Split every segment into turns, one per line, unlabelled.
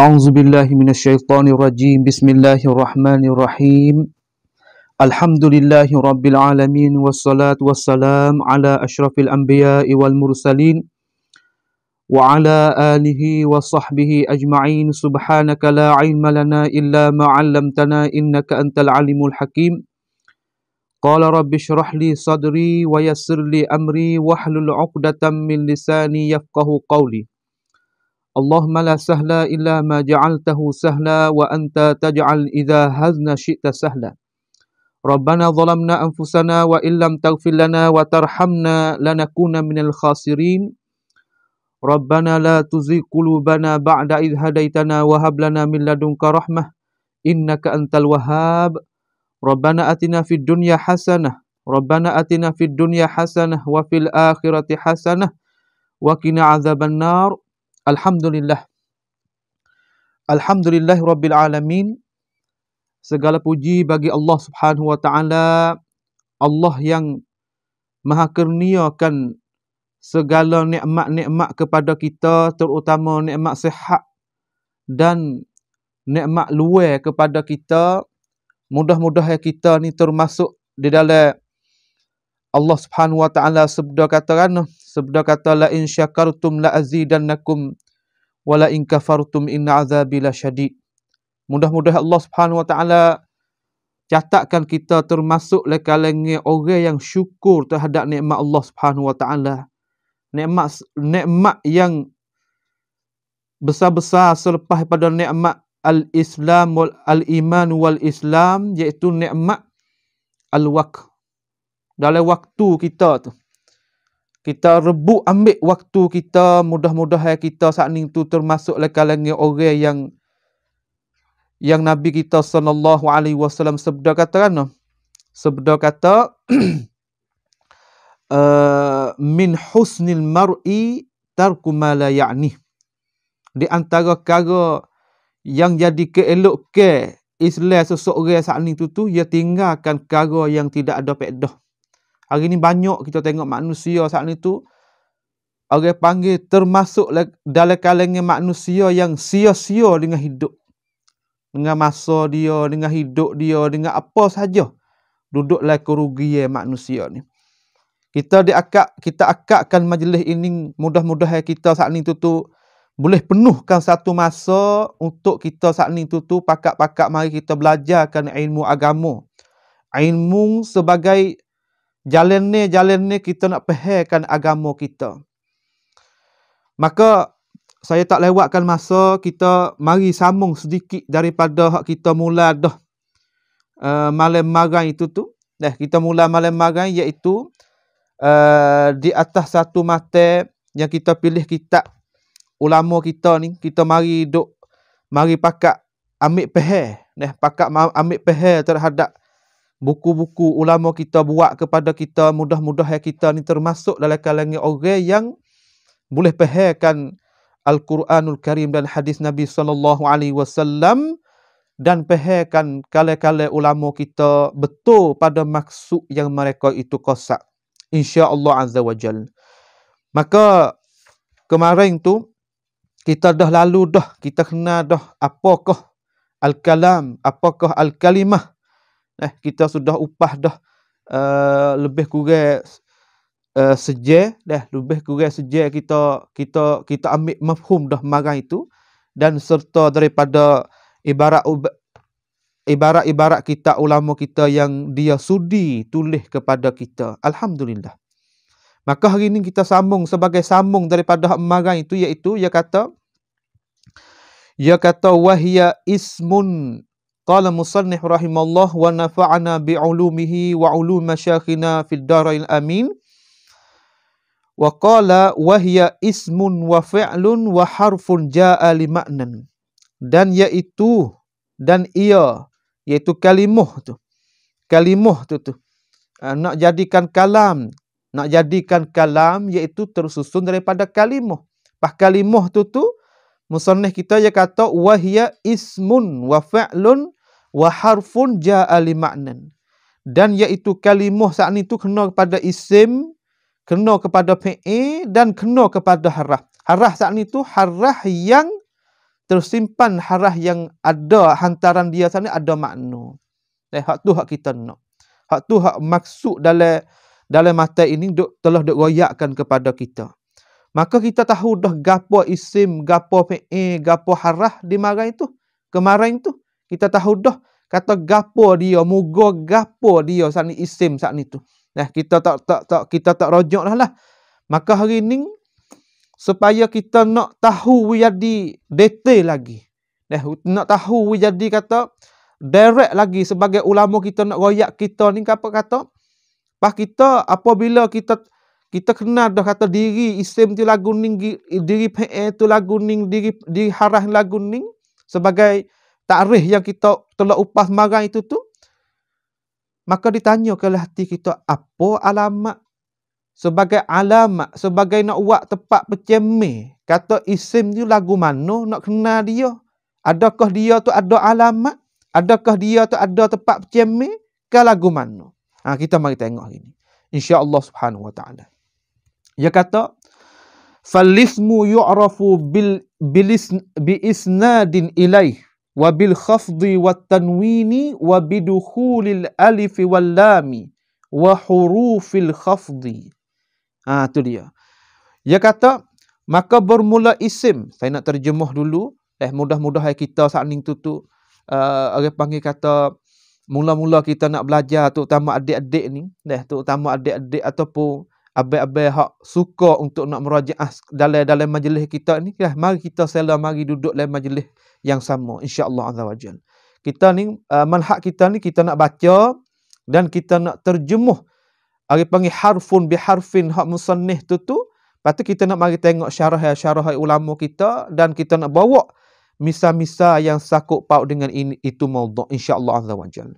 أعوذ بالله من الشيطان الرجيم بسم الله الرحمن الرحيم الحمد لله رب العالمين والصلاة والسلام على أشرف الأنبياء والمرسلين وعلى آله وصحبه أجمعين سبحانك لا علم لنا إلا ما علمتنا إنك أنت العليم الحكيم قال رب اشرح لي صدري ويسر لي أمري واحلل عقدة من لساني يفقه قولي اللهم لا سهل إلا ما جعلته سهلا وأنت تجعل إذا هزن شئت سهلا ربنا ظلمنا أنفسنا وإن لم تغفر لنا وترحمنا لنكون من الخاسرين ربنا لا تزغ قلوبنا بعد إذ هديتنا وهب لنا من لدنك رحمة إنك أنت الوهاب ربنا آتنا في الدنيا حسنة وفي الآخرة حسنة وقنا عذاب النار Alhamdulillah. Alhamdulillah Rabbil Alamin. Segala puji bagi Allah Subhanahu Wa Ta'ala. Allah yang maha kurniakan segala nikmat-nikmat kepada kita, terutama nikmat sihat dan nikmat luar kepada kita. Mudah-mudahan kita ni termasuk di dalam Allah Subhanahu Wa Ta'ala sabda kata la in syakartum la azidannakum wa la in kafartum inna azabi lasyadid. Mudah-mudahan Allah Subhanahu Wa Ta'ala catatkan kita termasuk le kalangan orang yang syukur terhadap nikmat Allah Subhanahu Wa Ta'ala. Nikmat yang besar-besar selepas pada nikmat al-Islam wal al-iman wal Islam, iaitu nikmat al-waqt. Dalam waktu kita tu, kita rebut ambil waktu kita. Mudah-mudahan kita saat ni tu termasuk le kalangan orang yang Nabi kita sallallahu alaihi wasallam sabda kata min husnil mar'i tarku ma la ya'ni. Di antara perkara yang jadi keelok Islam seseorang saat ni tu ia tinggalkan perkara yang tidak ada faedah. Hari ni banyak kita tengok manusia saat ni tu, orang panggil termasuk dalam kalangan manusia yang sia-sia dengan hidup. Dengan masa dia, dengan hidup dia, dengan apa saja. Duduklah kerugian manusia ni. Kita akadkan majlis ini, mudah-mudahan kita saat ni tu boleh penuhkan satu masa untuk kita saat ni tu pakat-pakat mari kita belajarkan ilmu agama. Ilmu sebagai jalan ni kita nak fahamkan agama kita. Maka saya tak lewatkan masa, kita mari sambung sedikit daripada hak kita mula dah malam magang itu tu. Kita mula malam magang iaitu di atas satu mata yang kita pilih kitab ulama kita ni, kita mari pakat ambil faham, pakat ambil faham terhadap buku-buku ulama kita buat kepada kita. Mudah-mudahan kita ni termasuk dalam kalangan orang yang boleh fahamkan Al-Quranul Karim dan hadis Nabi sallallahu alaihi wasallam, dan fahamkan kala-kala ulama kita betul pada maksud yang mereka itu qasak, insya-Allah azza wajal. Maka kemarin tu kita dah lalu dah, kita kenal dah apakah al-kalam, apakah al-kalimah. Kita sudah upah dah lebih kurang sejam kita ambil mafhum dah marang itu, dan serta daripada ibarat kita ulama kita yang dia sudi tulis kepada kita. Alhamdulillah. Maka hari ini kita sambung daripada marang itu, iaitu ia kata wahya ismun. Qala musannif rahimallah wa nafa'ana bi'ulumihi wa ulum masyakhina fid darail amin. Wa qala wa hiya ismun wa fi'lun wa harfun ja'a li ma'nan. Dan iaitu kalimah tu. Kalimah tu. Nak jadikan kalam iaitu tersusun daripada kalimah. Pas kalimah tu musannif kita dia kata wahya ismun wa fi'lun wa harfun ja'a li ma'nan. Dan iaitu kalimah saat ni tu kena kepada isim, kena kepada fi'il dan kena kepada haraf. Haraf saat ni tu haraf yang tersimpan harah yang ada hantaran dia sana ada makna. Hak tu hak kita nak. Hak tu hak maksud dalam mata ini telah duk royakkan kepada kita. Maka kita tahu dah gapo isim, gapo fi'il, gapo harah di marang itu. Kemarin tu kita tahu dah kata gapo dia, muga gapo dia sani isim sani tu. Kita tak rojak dah lah. Maka hari ni supaya kita nak tahu jadi detail lagi. Nak tahu jadi kata direct lagi sebagai ulama kita nak royak kita ni apa kata? Pas kita apabila kita kenal dah kata diri isim tu lagu ning, diri fi'il tu lagu ning, diri harah lagu ning sebagai takrif yang kita telah upas marang itu tu, maka ditanya ke hati kita apa alamat sebagai alamat, sebagai nak buat tepat pecemeh. Kata isim tu lagu mana nak kenal dia? Adakah dia tu ada alamat? Adakah dia tu ada tepat pecemeh? Ke lagu mana? Kita mari tengok ini. InsyaAllah subhanahu wa ta'ala. Dia kata, فَالِّسْمُ يُعْرَفُ بِإِسْنَادٍ إِلَيْهِ وَبِالْخَفْضِ وَالتَّنْوِينِ وَبِدُخُولِ الْأَلِفِ وَاللَّامِ وَحُرُوفِ الْخَفْضِ. Tu dia. Dia kata, maka bermula isim. Saya nak terjemah dulu. Mudah-mudahan kita saat ni tu orang panggil kata mula-mula kita nak belajar terutama adik-adik ni, terutama adik-adik ataupun abang-abang hak suka untuk nak merajaah dalam majlis kita ni, mari kita mari duduk dalam majlis yang sama insya-Allah azza wajal. Kita ni manhaj kita ni kita nak baca dan kita nak terjemuh orang panggil harfun bi harfin hak musannif tu. Lepas tu kita nak mari tengok syarah ulama kita dan kita nak bawa misa-misa yang sakut paut dengan itu maudhu' insya-Allah azza wajal.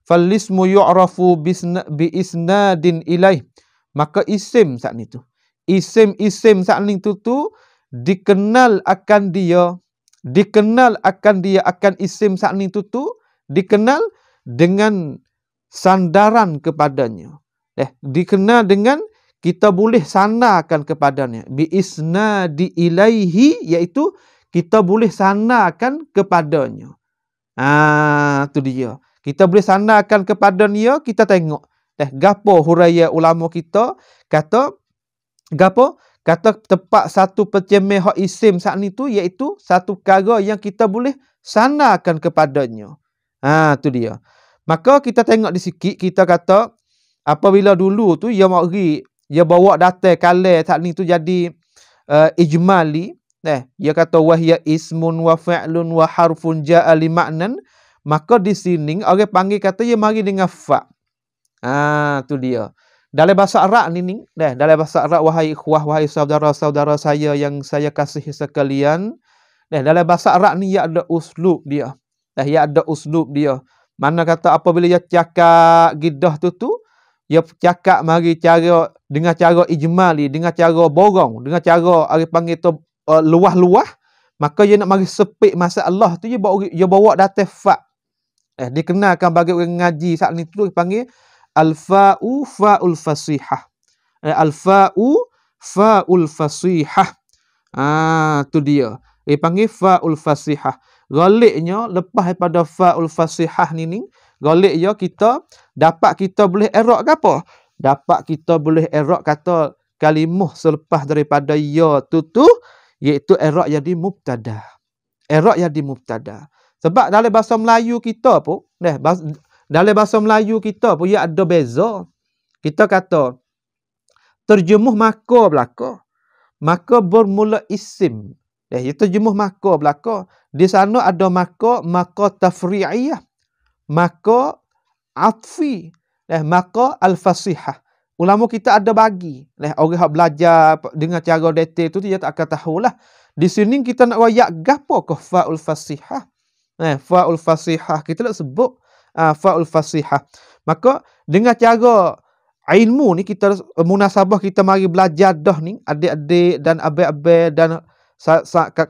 Fal-ismu yu'rafu bi isnadin ilaih. Maka isim saat ni tu. Isim saat ni tu dikenal akan dia akan isim saat ni tu dikenal dengan sandaran kepadanya. Dikenal dengan kita boleh sandarkan kepadanya. Bi isnadi ilaihi, iaitu kita boleh sandarkan kepadanya. Tu dia. Kita boleh sandarkan kepada dia, kita tengok. Gapo huraian ulama kita kata gapo? Kata tepat satu percemeh hak isim saat ni tu iaitu satu perkara yang kita boleh sandarkan kepadanya. Tu dia. Maka kita tengok di sikit, kita kata apabila dulu tu dia bawa data kalah saat ni tu jadi ijmali. Dia kata wahya ismun wa fi'lun wa harfun ja'a li ma'nan. Maka di sini orang panggil kata dia mari dengan fa'. Tu dia. Dalam bahasa Arab ni, dalam bahasa Arab wahai ikhwah, wahai saudara-saudara saya yang saya kasihi sekalian, dalam bahasa Arab ni ia ada uslub dia. Ia ada uslub dia. Mana kata apabila dia cakap gidah tu dia cakap mari dengan cara ijmali, dengan cara borong, dengan cara orang panggil tu luah-luah, maka dia nak mari sepik masalah tu dia bawa data fa'. Dikenalkan bagi orang ngaji saat ni tu panggil al-fa'u fa'ul fasihah. Al-fa'u fa'ul fasihah. Tu dia. Dia panggil fa'ul fasihah. Galiknya lepas daripada fa'ul fasihah ni galiknya kita boleh erok ke apa? Dapat kita boleh erok kata kalimah selepas daripada ya tu iaitu erok jadi mubtada. Erok jadi mubtada. Sebab dalam bahasa Melayu kita pun, dalam bahasa Melayu kita pun ia ada beza. Kita kata terjemuh maka belaka. Maka bermula isim. Ia terjemuh maka belaka. Di sana ada maka tafri'iyah. Maka atfi. Maka al-fasihah. Ulama kita ada bagi. Orang yang belajar dengan cara detail tu dia tak akan tahulah. Di sini kita nak royak gapo ke fa'ul fasihah. Fa'ul fasihah kita nak sebut fa'ul fasihah. Maka dengan cara ilmu ni kita munasabah kita mari belajar dah ni adik-adik dan abang-abang dan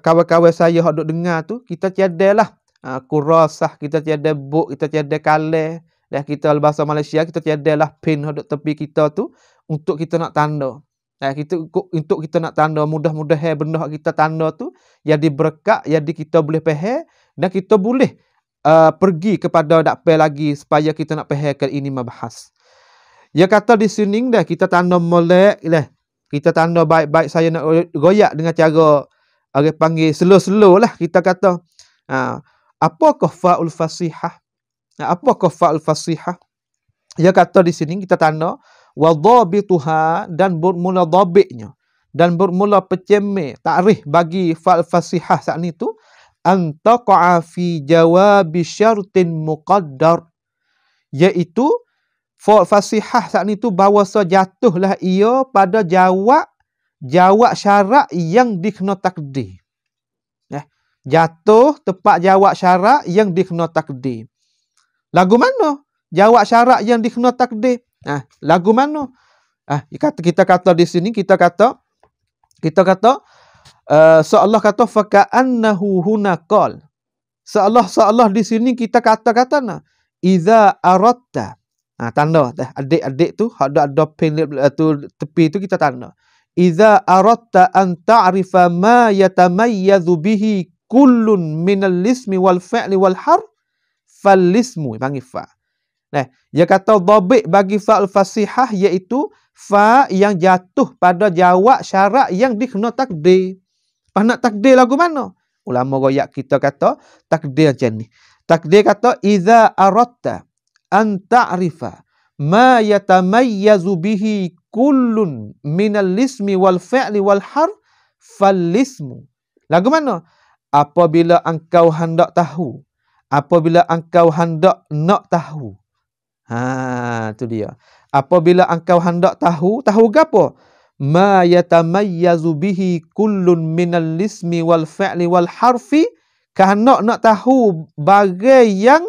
kawan-kawan saya hak duk dengar tu kita tiadalah kurasah, kita tiada buk, kita tiada kalah. Dan kita bahasa Malaysia kita tiadalah pen hak duk tepi kita tu untuk kita nak tanda. Kita untuk kita nak tanda mudah-mudahan benda hak kita tanda tu jadi berkat, jadi kita boleh faham dan kita boleh pergi kepada dakpai lagi supaya kita nak fahamkan ini mabahas. Dia kata di sini dah kita tanda molek lah. Kita tanda baik-baik saya nak goyak dengan cara orang panggil slow-slow lah kita kata. Apakah fa'ul fasihah? Apakah fa'ul fasihah? Dia kata di sini kita tanda wa dhabituha dan bermula dhabitnya dan bermula peceme takrif bagi fa'ul fasihah saat ni tu antaqa'a fi jawabi syartin muqaddar, iaitu fa'ul fasihah saat ni tu bahawasa jatuhlah ia pada jawab syarat yang dikena takdir. Jatuh tepat jawab syarat yang dikena takdir. Lagu mana jawab syarat yang dikena takdir? Lagu mana? Kita kata di sini kita kata seolah kata faka'annahu hunaqal. Seolah di sini kita kata iza aratta. Tanda dah adik-adik tu ada pen tu tepi tu kita tanda. Iza aratta an ta'rifa ma yatamayyazu bihi kullun minal ismi wal fi'li wal harf fal ismu panggil fa. Dia kata dhabit bagi fa'ul fasihah iaitu fa yang jatuh pada jawab syarat yang dikena takdir. Pas nak takdir lagu mana? Ulama royak kita kata takdir macam ni. Takdir kata iza aratta an ta'rifa ma yatamayyazu bihi kullun minal ismi wal fi'li wal harf fal ismu. Lagu mana? Apabila engkau hendak tahu, apabila engkau hendak nak tahu. Tu dia. Apabila engkau hendak tahu gapo? Ma yatamayyazu bihi kullun minal ismi wal fi'li wal harfi, kehendak nak tahu barang yang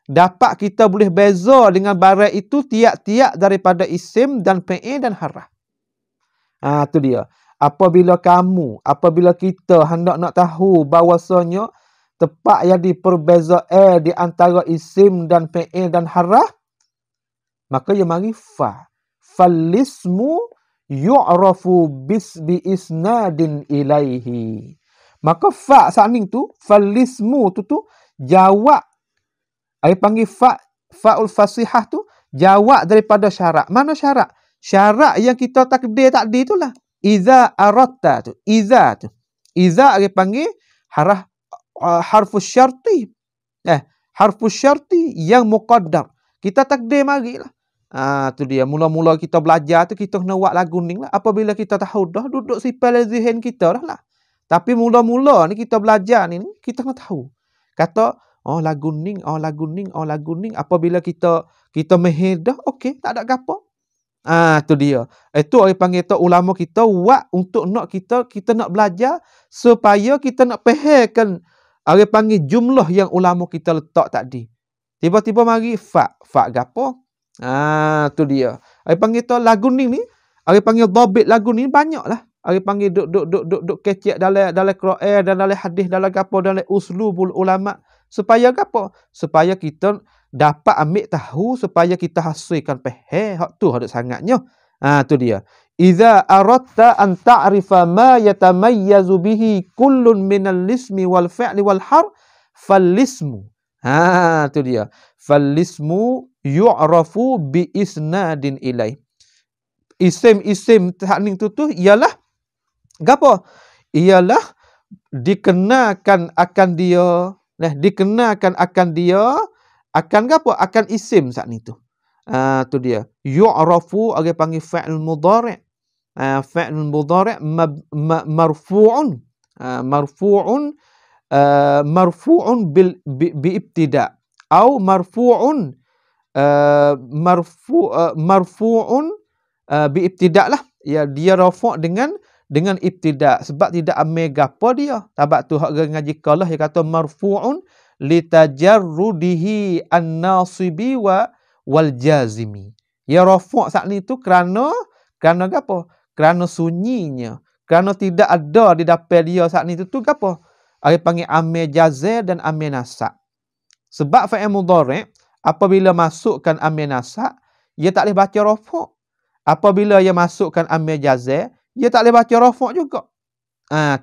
dapat kita boleh beza dengan barang itu tiap-tiap daripada isim dan fi'il dan harf. Tu dia. Apabila kita hendak nak tahu bahawasanya tepat jadi perbezaan di antara isim dan fi'il dan harf, maka ia mari fa. Falismu yu'rafu bi isnadin ilaihi. Maka fa saat ni tu, falismu tu jawab. Ai panggil fa'ul fasihah tu jawab daripada syarat. Mana syarat? Syarat yang kita takdir tadi itulah. Iza aratta tu. Iza tu. Iza ai panggil harfus syarti. Harfus syarti yang muqaddar. Kita takdir marilah. Tu dia. Mula-mula kita belajar tu kita kena buat lagu ni lah. Apabila kita tahu dah duduk sipal zihin kita dah lah. Tapi mula-mula ni kita belajar ni kita kena tahu. Kata lagu ni. Apabila kita mehir dah okey, tak ada gapo. Tu dia. Itu orang panggil tu ulama kita buat untuk nak kita nak belajar supaya kita nak fahamkan orang panggil jumlah yang ulama kita letak tadi. Tiba-tiba mari fa gapo? Tu dia. Orang panggil tu lagu ni orang panggil dhabit lagu ni banyaklah. Orang panggil duk kecek dalam Quran dan dalam hadis dalam gapo dalam uslubul ulama supaya gapo? Supaya kita dapat ambil tahu supaya kita hasilkan faham hak tu ada sangatnya. Tu dia. Iza aratta an ta'rifa ma yatamayyazu bihi kullun minal ismi wal fi'li wal harf fal ismu. Tu dia. Fal ismu yu'rafu bi isnadin ilai. Isim tahning tu ialah gapo? Ialah dikenakan akan dia. Dikenakan akan dia akan gapo? Akan isim saat ni tu. Tu dia. Yu'rafu orang panggil fa'il mudhari'. Fa'il mudhari' marfu'un. Marfu'un bi ibtida' atau marfu'un marfu'un bi ibtida' lah. Ya, dia rafa' dengan ibtida' sebab tidak ambil gapo dia. Sebab tu hak ngaji kalah dia kata marfu'un litajarrudihi an-nasibi wal jazimi. Ya rafa' saat ni tu kerana gapo? Kerana sunyinya, kerana tidak ada di dapat dia saat ni tu gapo? Dia panggil amil jazm dan amil nasab. Sebab fa'il mudhari' apabila masukkan amil nasab, ia tak boleh baca rafa'. apabila ia masukkan amil jazm, ia tak boleh baca rafa' juga.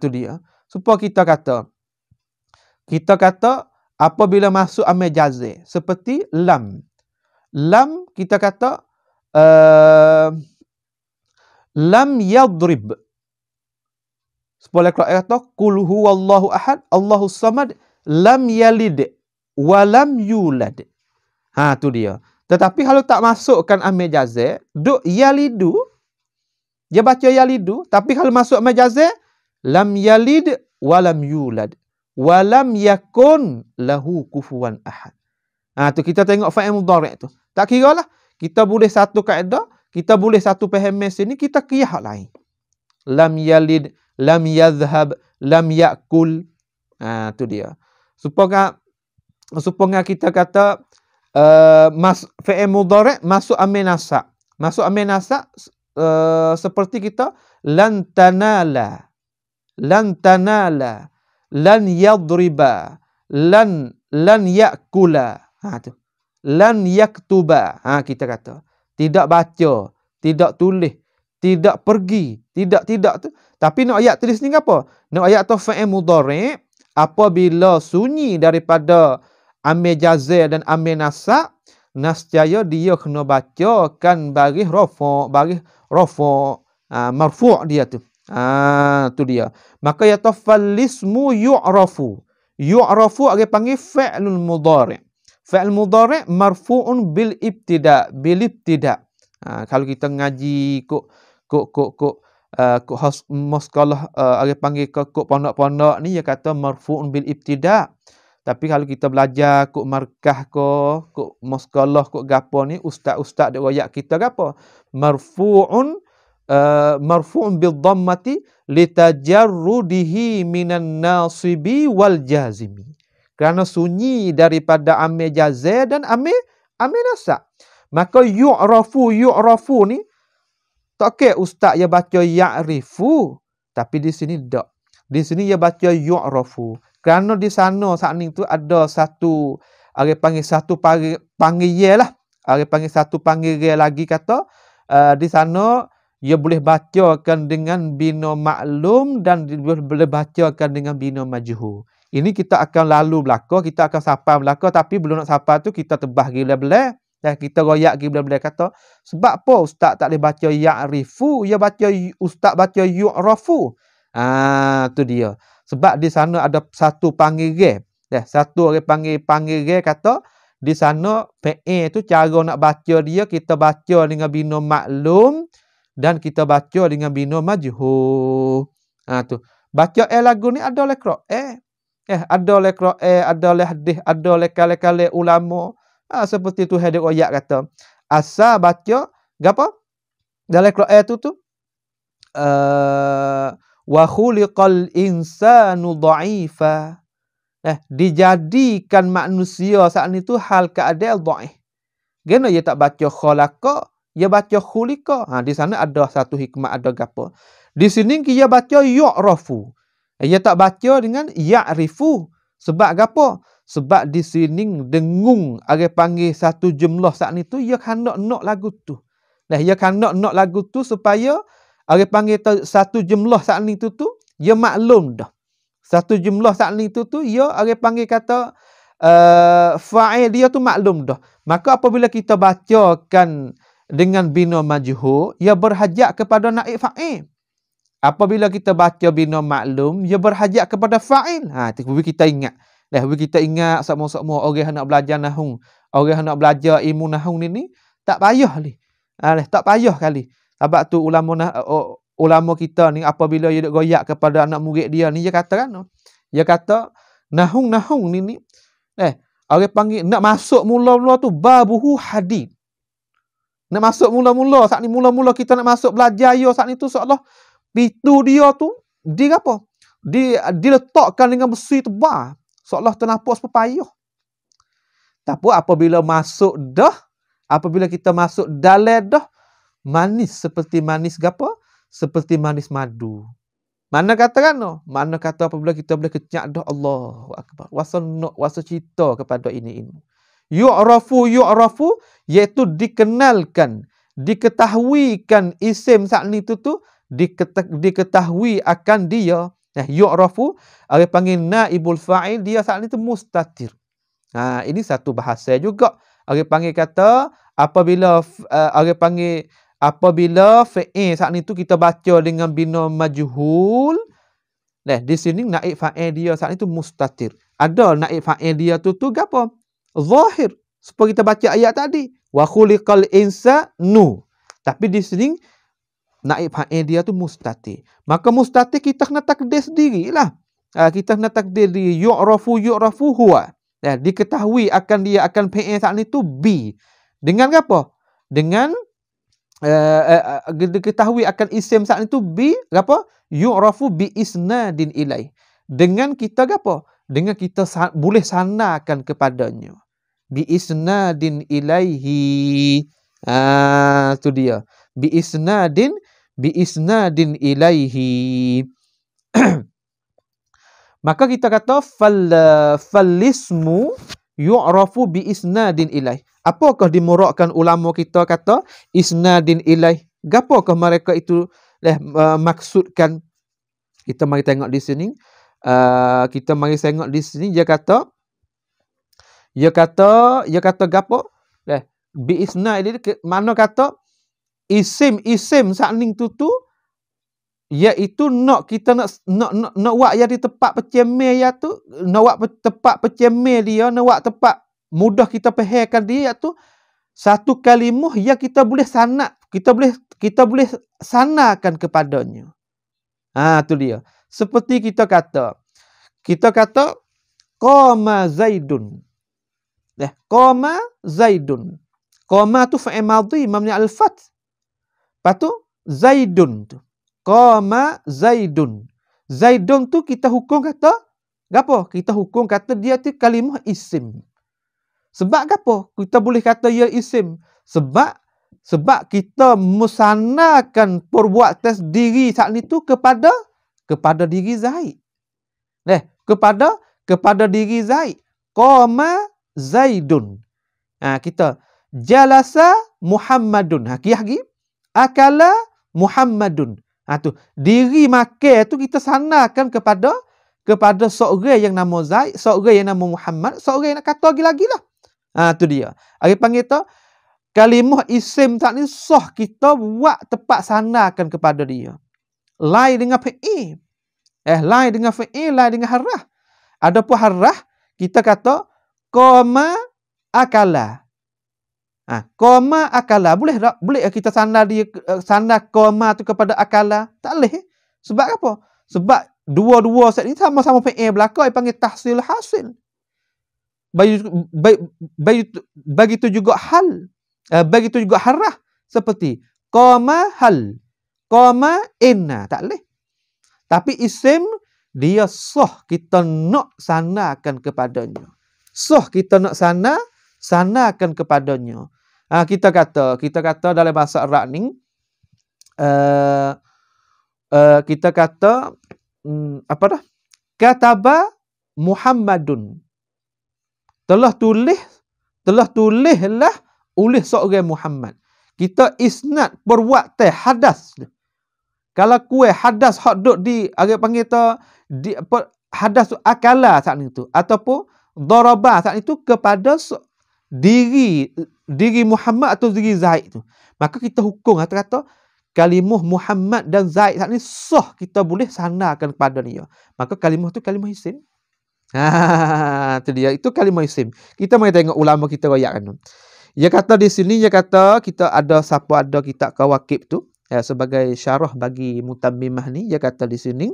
Tu dia. Supaya kita kata apabila masuk amil jazm seperti lam. Lam kita kata lam yadrib. Sepuluh Quran kata qul huwallahu ahad, Allahus samad, lam yalid wa lam yulad. Tu dia. Tetapi kalau tak masukkan amil jazm, duk yalidu, dia baca yalidu, tapi kalau masuk amil jazm, lam yalid wa lam yulad wa lam yakun lahu kufuwan ahad. Tu kita tengok fa'il mudhari' tu. Tak kiralah kita boleh satu kaedah, kita boleh satu faham sini, kita qiyas lain. Lam yalid, lam yadhhab, lam yakul. Tu dia. Supaya kita kata fa'il mudhari' masuk amil nasab. Masuk amil nasab seperti kita lan tanala, lan yadriba, lan yakula. Tu. Lan yaktuba. Kita kata tidak baca, tidak tulis, tidak pergi, tidak tu. Tapi nak ayat tulis ni apa? Nak ayat tu fa'il mudhari' apabila sunyi daripada amil jazm dan amil nasab, nascaya dia kena bacakan baris rafa', marfu' dia tu. Tu dia. Maka ya tafallismu yu'rafu. Yu'rafu ada panggil fa'lul mudhari'. Fa'il mudhari' marfu'un bil ibtida'. Kalau kita ngaji kok muskalah ada panggil kok pondok-pondok ni, dia kata marfu'un bil ibtida'. Tapi kalau kita belajar kok markah kok muskalah kok gapo ni, ustaz-ustaz dak royak kita gapo? Marfu'un bil dhammati litajarrudihi minan nasibi wal jazimi. Kerana sunyi daripada amil jazm dan amil nasab. Maka yu'rafu ni tak ke ustaz dia baca ya'rifu, tapi di sini tak. Di sini dia baca yu'rafu. Kerana di sana saat ni tu ada satu panggil satu panggil lah. Panggil satu panggil lagi kata di sana dia boleh bacakan dengan bina maklum dan boleh bacakan dengan bina majhul. Ini kita akan lalu belaka, kita akan sapa belaka, tapi belum nak sapa tu kita tebah gila-gila. Dan kita royak gila-gila kata, sebab apa ustaz tak boleh baca ya'rifu, dia baca ustaz baca yu'rafu. Tu dia. Sebab di sana ada satu panggil. Satu orang panggil kata di sana fi'il tu cara nak baca dia, kita baca dengan bina maklum dan kita baca dengan bina majhul. Tu. Baca lagu ni ada oleh Quran. Ada oleh Quran, ada oleh hadis, ada oleh kale-kale ulama. Seperti tu hadis royak kata, asal baca gapo? Dalam Quran tu wa khuliqal insanu dha'ifa. Dijadikan manusia saat ni tu hal keadaan dhaif. Gena dia tak baca khalaqa, dia baca khuliqa. Di sana ada satu hikmah, ada gapo. Di sini dia baca yu'rafu. Dia tak baca dengan ya'rifu. Sebab gapo? Sebab di sini dengung ada panggil satu jumlah saat ni tu, dia hendak nak lagu tu. Dia hendak nak lagu tu supaya ada panggil satu jumlah saat ni tu dia maklum dah. Satu jumlah saat ni tu dia ada panggil kata fa'il dia tu maklum dah. Maka apabila kita bacakan dengan bina majhul, ia berhajat kepada naib fa'il. Apabila kita baca bina maklum, ia berhajat kepada fa'il. Kita ingat. Kita ingat sama-sama orang nak belajar nahwu, orang nak belajar ilmu nahwu ni tak payah ni. Tak payah kali. Sebab tu ulama kita ni apabila dia goyak kepada anak murid dia ni, dia kata kan, dia kata nahwu ni orang panggil nak masuk mula-mula tu babuhu hadid. Nak masuk mula-mula, saat ni mula-mula kita nak masuk belajar yo saat ni tu seolah pintu dia tu di apa? Diletakkan dengan besi tebal. Seolah ternampak sepayah. Tapi apabila masuk dah, apabila kita masuk dalam dah, manis seperti manis gapo? Seperti manis madu. Mana kata kan? Mana kata apabila kita boleh kenyak dah, Allahu Akbar. Wasa cerita kepada ini. Yu'rafu iaitu dikenalkan diketahuikan isim saat ni tu diketahui akan dia, yu'rafu, orang panggil naibul fa'il, dia saat ni tu mustatir. Ini satu bahasa juga. Orang panggil kata apabila orang panggil apabila fi'il saat ni tu kita baca dengan bina majhul, di sini naib fa'il dia saat ni tu mustatir. Ada naib fa'il dia tu gapo? Zahir. Seperti kita baca ayat tadi, wa khuliqal insanu. Tapi di sini naib fa'il dia tu mustatir. Maka mustatir kita kena takdir sendirilah. Kita kena takdir di yu'rafu huwa. Diketahui akan dia akan fi'il saat ni tu bi. Dengan apa? Dengan diketahui akan isim saat ni tu bi apa? Yu'rafu bi isnadin ilaih. Dengan kita apa? Dengan kita boleh sanarkan kepadanya. Bi isnadin ilaihi. Tu dia. Bi isnadin ilaihi. Maka kita kata falismu yu'rafu bi isnadin ilaih. Apakah dimurakkan ulama kita kata isnadin ilaih? Gapakah mereka itu maksudkan? Kita mari tengok di sini. Dia kata gapo? Bi isnadin, mana kata isim sakning tu iaitu kita nak buat jadi tepat pecemil ya tu, nak buat tepat pecemil dia, nak buat tepat mudah kita fahamkan dia tu satu kalimah yang kita boleh sanad, kita boleh sanarkan kepadanya. Tu dia. Seperti kita kata qama zaidun. Qama zaidun. Qama tu fa'il madhi mabni al-fath. Lepas tu zaidun tu. Qama zaidun. Zaidun tu kita hukum kata gapo? Kita hukum kata dia tu kalimah isim. Sebab gapo? Kita boleh kata dia isim. Sebab kita musannakan perbuatan diri saat ni tu kepada diri Zaid. Kepada diri Zaid. Qama zaidun. Kita jalasa Muhammadun. Lagi akala Muhammadun. Tu diri makan tu kita sanarkan kepada seorang yang nama Zaid, seorang yang nama Muhammad, seorang yang nak kata lagi lah. Tu dia. Ari panggil tu kalimah isim tak ni sah kita buat tepat sanarkan kepada dia. Lain dengan fi'il. Lain dengan fi'il, lain dengan harah. Adapun harah kita kata qama akala. Qama akala. Boleh tak? Boleh kita sandar qama tu kepada akala? Tak boleh. Sebab apa? Sebab dua-dua set ni sama-sama fi'il belaka, dia panggil tahsil hasil. Bagi tu juga hal. Bagi tu juga harah. Seperti qama hal. Qama inna. Tak boleh. Tapi isim dia sah kita nak sanarkan kepadanya. Sah kita nak sanarkan kepadanya. Kita kata dalam bahasa Arab ni kita kata apa dah? Kataba Muhammadun. Telah tulislah oleh seorang Muhammad. Kita isnad perbuatan hadas. Kalau kuih hadas hak duk di agak panggil tu di hadas akala saat itu ataupun daraba saat itu kepada diri Muhammad atau diri Zaid tu. Maka kita hukum kata-kata kalimah Muhammad dan Zaid saat ni sah kita boleh sanarkan kepada dia. Maka kalimah tu kalimah isim. Tu dia. Itu kalimah isim. Kita mari tengok ulama kita royakkan. Dia kata di sini, dia kata kita ada siapa ada kitab Kawakib tu sebagai syarah bagi Mutammimah ni. Dia kata di sini,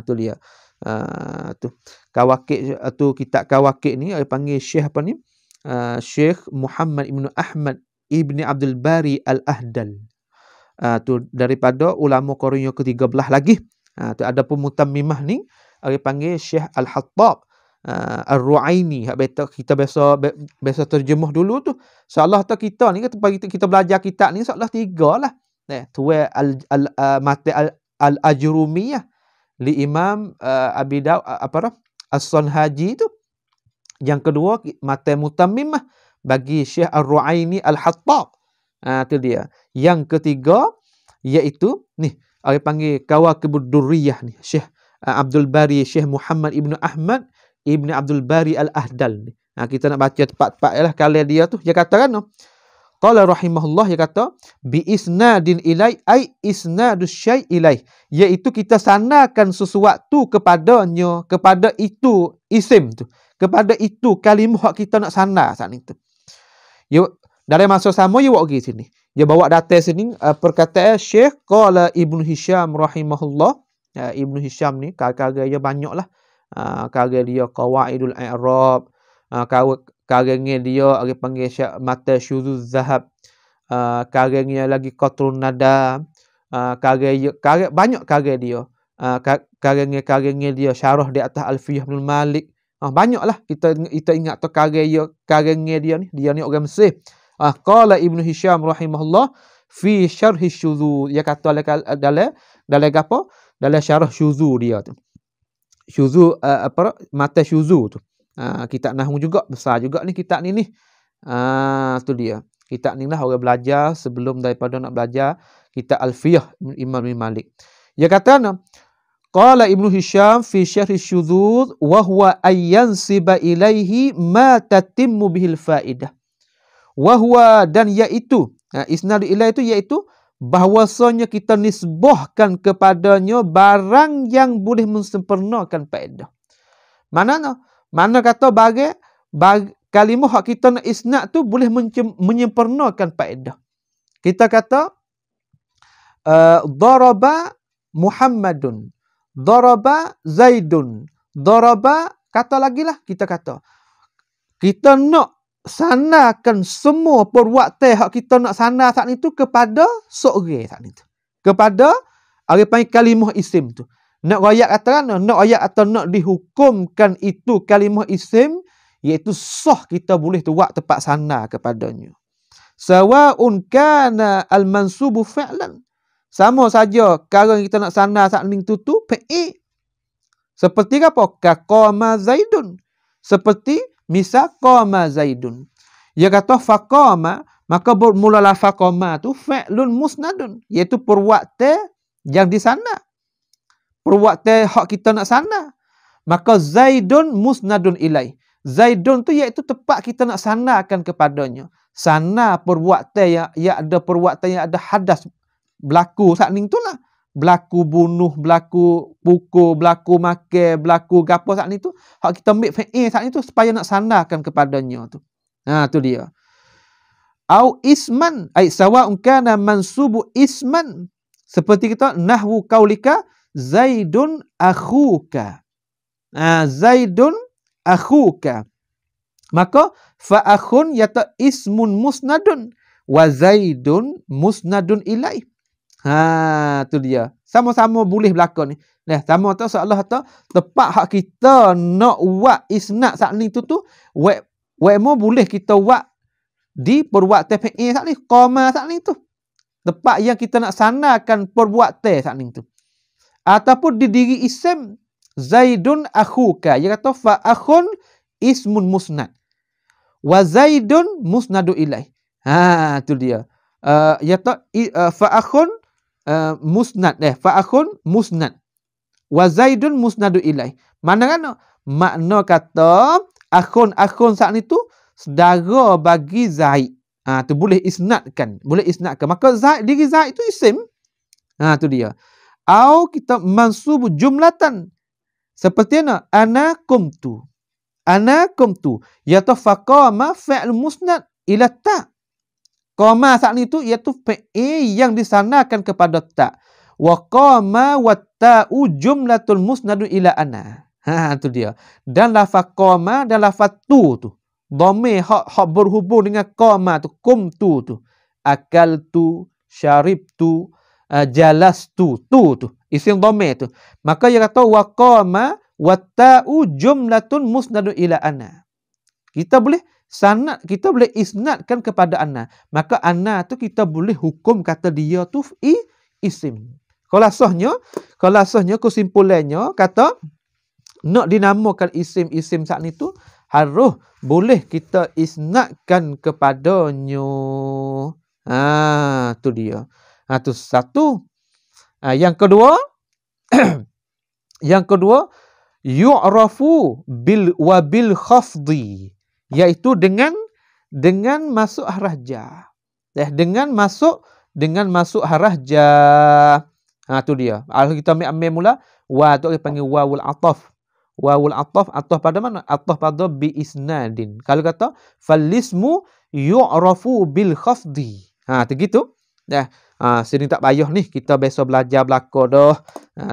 tu dia. Tu Kawakib tu kitab Kawakib ni dia panggil Syekh apa ni? Syekh Muhammad Ibn Ahmad Ibn Abdul Bari Al-Ahdal. Tu daripada ulama Qarun yang ke-13 lagi. Tu ada pun Mutammimah ni dia panggil Syekh Al-Hattab Ar-Ru'aini. Kita biasa terjemah dulu tu. Seolah tak kita ni kita belajar kitab ni seolah 3 lah. Tuai mati Al-Ajrumiyah li Imam Abi Daud As-Sanhaji tu. Yang kedua mati Mutammimah bagi Syekh Ar-Ru'aini Al-Hattab. Tu dia. Yang ketiga iaitu ni orang panggil Kawakibud Durriyah ni, Syekh Abdul Bari, Syekh Muhammad Ibnu Ahmad Ibnu Abdul Bari Al-Ahdal ni. Kita nak baca tepat-tepat lah kalian dia tu. Dia kata kan, qala rahimahullah, dia kata bi isnadin ilai ai isnadus syai' ilai, iaitu kita sandarkan sesuatu kepadanya, kepada itu isim tu, kepada itu kalimah hak kita nak sandar saat itu. Ya, dalam masa sama dia buat pergi sini. Dia bawa data sini perkataan Syekh qala Ibnu Hisham rahimahullah. Ibnu Hisham ni karya dia banyaklah. Karya dia Qawaidul I'rab, karya dia orang panggil Mata Syuzuz Zahab, karya lagi Qatrun Nada, karya banyak karya dia. Karya dia syarah di atas Alfiyah bin Malik. Banyaklah kita ingat tu karya dia ni. Dia ni orang Mesir. Qala Ibnu Hisham rahimahullah fi syarh syuzuz. Dia kata dalam apa? Dalam syarah syuzuz dia tu. Syuzuz Mata Syuzuz tu. Kitab nahwu juga besar juga ni kitab ni. Tu dia. Kitab ni lah orang belajar sebelum daripada nak belajar kitab Alfiyah Imam bin Malik. Dia kata qala Ibnu Hisham fi syarh syuzuz wa huwa ayyansiba ilaihi ma tatimmu bihil faidah. Wa huwa, dan iaitu isnad ilai itu iaitu bahwasanya kita nisbahkan kepadanya barang yang boleh mensempurnakan faedah. Mana kata kalimah hak kita nak isnad tu boleh menyempurnakan faedah. Kita kata daraba Muhammadun, daraba Zaidun, daraba, kata lagi lah, kita kata kita nak sandarkan semua perbuatan hak kita nak sandar saat itu kepada seorang saat itu, kepada apa panggil kalimah isim tu. Nak ayat kata nak ayat atau nak dihukumkan itu kalimah isim, iaitu sah kita boleh buat tepat sandar kepadanya. Sawa'un kana al-mansubu fi'lan, sama saja kalau kita nak sandar saat itu tu fi'il. Seperti apa? Qama Zaidun. Seperti misal qama Zaidun. Dia kata faqama, maka bermulalah faqama tu fi'lun musnadun, iaitu perbuatan yang disandar. Perbuatan hak kita nak sandar. Maka Zaidun musnadun ilai. Zaidun tu iaitu tepat kita nak sandarkan kepadanya. Sandar perbuatan yang ada perbuatan yang ada hadas berlaku saat ni itulah. Berlaku bunuh, berlaku pukul, berlaku makan, berlaku gapo saat ni tu. Hak kita ambil fi'il saat ni tu supaya nak sandarkan kepadanya tu. Tu dia. Au isman, ai sawa'un kana mansubu isman. Seperti kita nahwu qaulika Zaidun akhuka. Zaidun akhuka. Maka fa akhun yata ismun musnadun wa Zaidun musnadun ilai. Tu dia. Sama-sama boleh berlaku ni. Sama tu seolah tu tepat hak kita nak buat isnad saat ni tu mo boleh kita buat di perbuatan fi'il saat ni, qama saat ni tu. Tepat yang kita nak sandarkan perbuatan saat ni tu. Ataupun di diri isim Zaidun akhuka. Dia kata fa akhun ismun musnad wa Zaidun musnadu ilai. Tu dia. Ya ta fa akhun musnad fa akhun musnad wa Zaidun musnadu ilai. Mana kan makna kata akhun saat ni tu saudara bagi Zaid. Tu boleh isnadkan, maka Zaid, diri Zaid itu isim. Tu dia. Au kita mansub jumlatan. Seperti mana? Ana qumtu. Yaitu faqama fi'l musnad ila ta. Qama saat ni tu iaitu fi'il yang disandarkan kepada ta. Wa qama wa ta'u jumlatul musnadu ila ana. Tu dia. Dan lafaz qama dan lafaz tu dhamir hak berhubung dengan qama tu, qumtu tu, akaltu, syaribtu, jalastu, tu isim dhamir tu. Maka dia kata wa qama wa ta'u jumlatun musnadu ila ana. Kita boleh isnadkan kepada ana. Maka ana tu kita boleh hukum kata dia tu isim. Khulasahnya kesimpulannya kata nak dinamakan isim saat ni tu harus boleh kita isnadkan kepadanya. Tu dia. Tu satu. Yang kedua yang kedua yu'rafu bil khafdi, iaitu dengan masuk harah ja. Dengan masuk harah ja. Tu dia. Kalau kita ambil mula wa tu kita panggil wawul ataf. Wawul ataf pada mana? Ataf pada bi isnadin. Kalau kata falismu yu'rafu bil khafdi. Begitu. Sini tak payah ni kita biasa belajar belaka dah.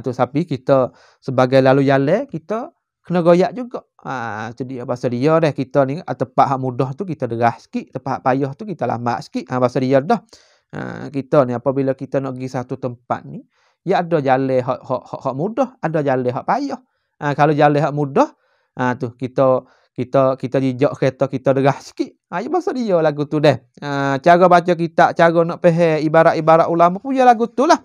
Tu tapi kita sebagai lalu jalan kita kena goyak juga. Tu dia bahasa dia dah, kita ni tempat hak mudah tu kita derah sikit, tempat hak payah tu kita lambat sikit. Bahasa dia dah. Kita ni apabila kita nak pergi satu tempat ni, ya ada jalan hak mudah, ada jalan hak payah. Kalau jalan hak mudah, tu kita jejak kereta kita derah sikit. Ya bahasa dia lagu tu dah. Cara baca kitab, cara nak faham ibarat-ibarat ulama pun ya lagu tu lah.